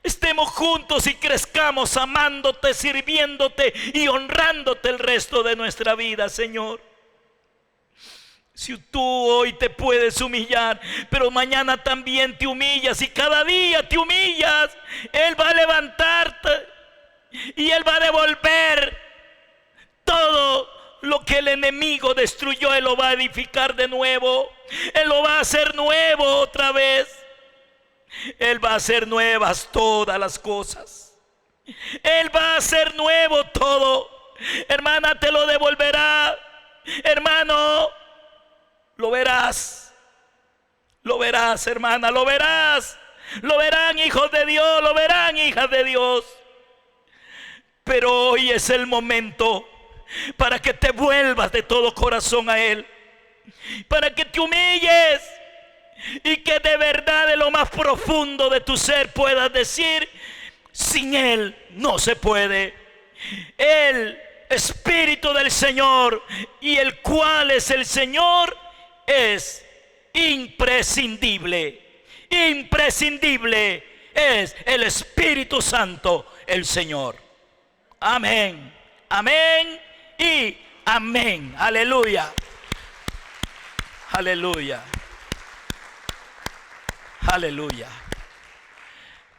estemos juntos y crezcamos amándote, sirviéndote y honrándote el resto de nuestra vida, Señor. Si tú hoy te puedes humillar, pero mañana también te humillas y cada día te humillas, Él va a levantarte y Él va a devolver todo lo que el enemigo destruyó. Él lo va a edificar de nuevo. Él lo va a hacer nuevo otra vez. Él va a hacer nuevas todas las cosas. Él va a hacer nuevo todo. Hermana, te lo devolverá. Hermano, lo verás. Lo verás, hermana, lo verás. Lo verán hijos de Dios, lo verán hijas de Dios. Pero hoy es el momento para que te vuelvas de todo corazón a Él, para que te humilles y que de verdad, de lo más profundo de tu ser, puedas decir: sin Él no se puede. El Espíritu del Señor, y el cual es el Señor, es imprescindible. Imprescindible es el Espíritu Santo, el Señor. Amén, amén y amén. Aleluya. Aleluya. Aleluya.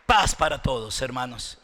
Paz para todos, hermanos.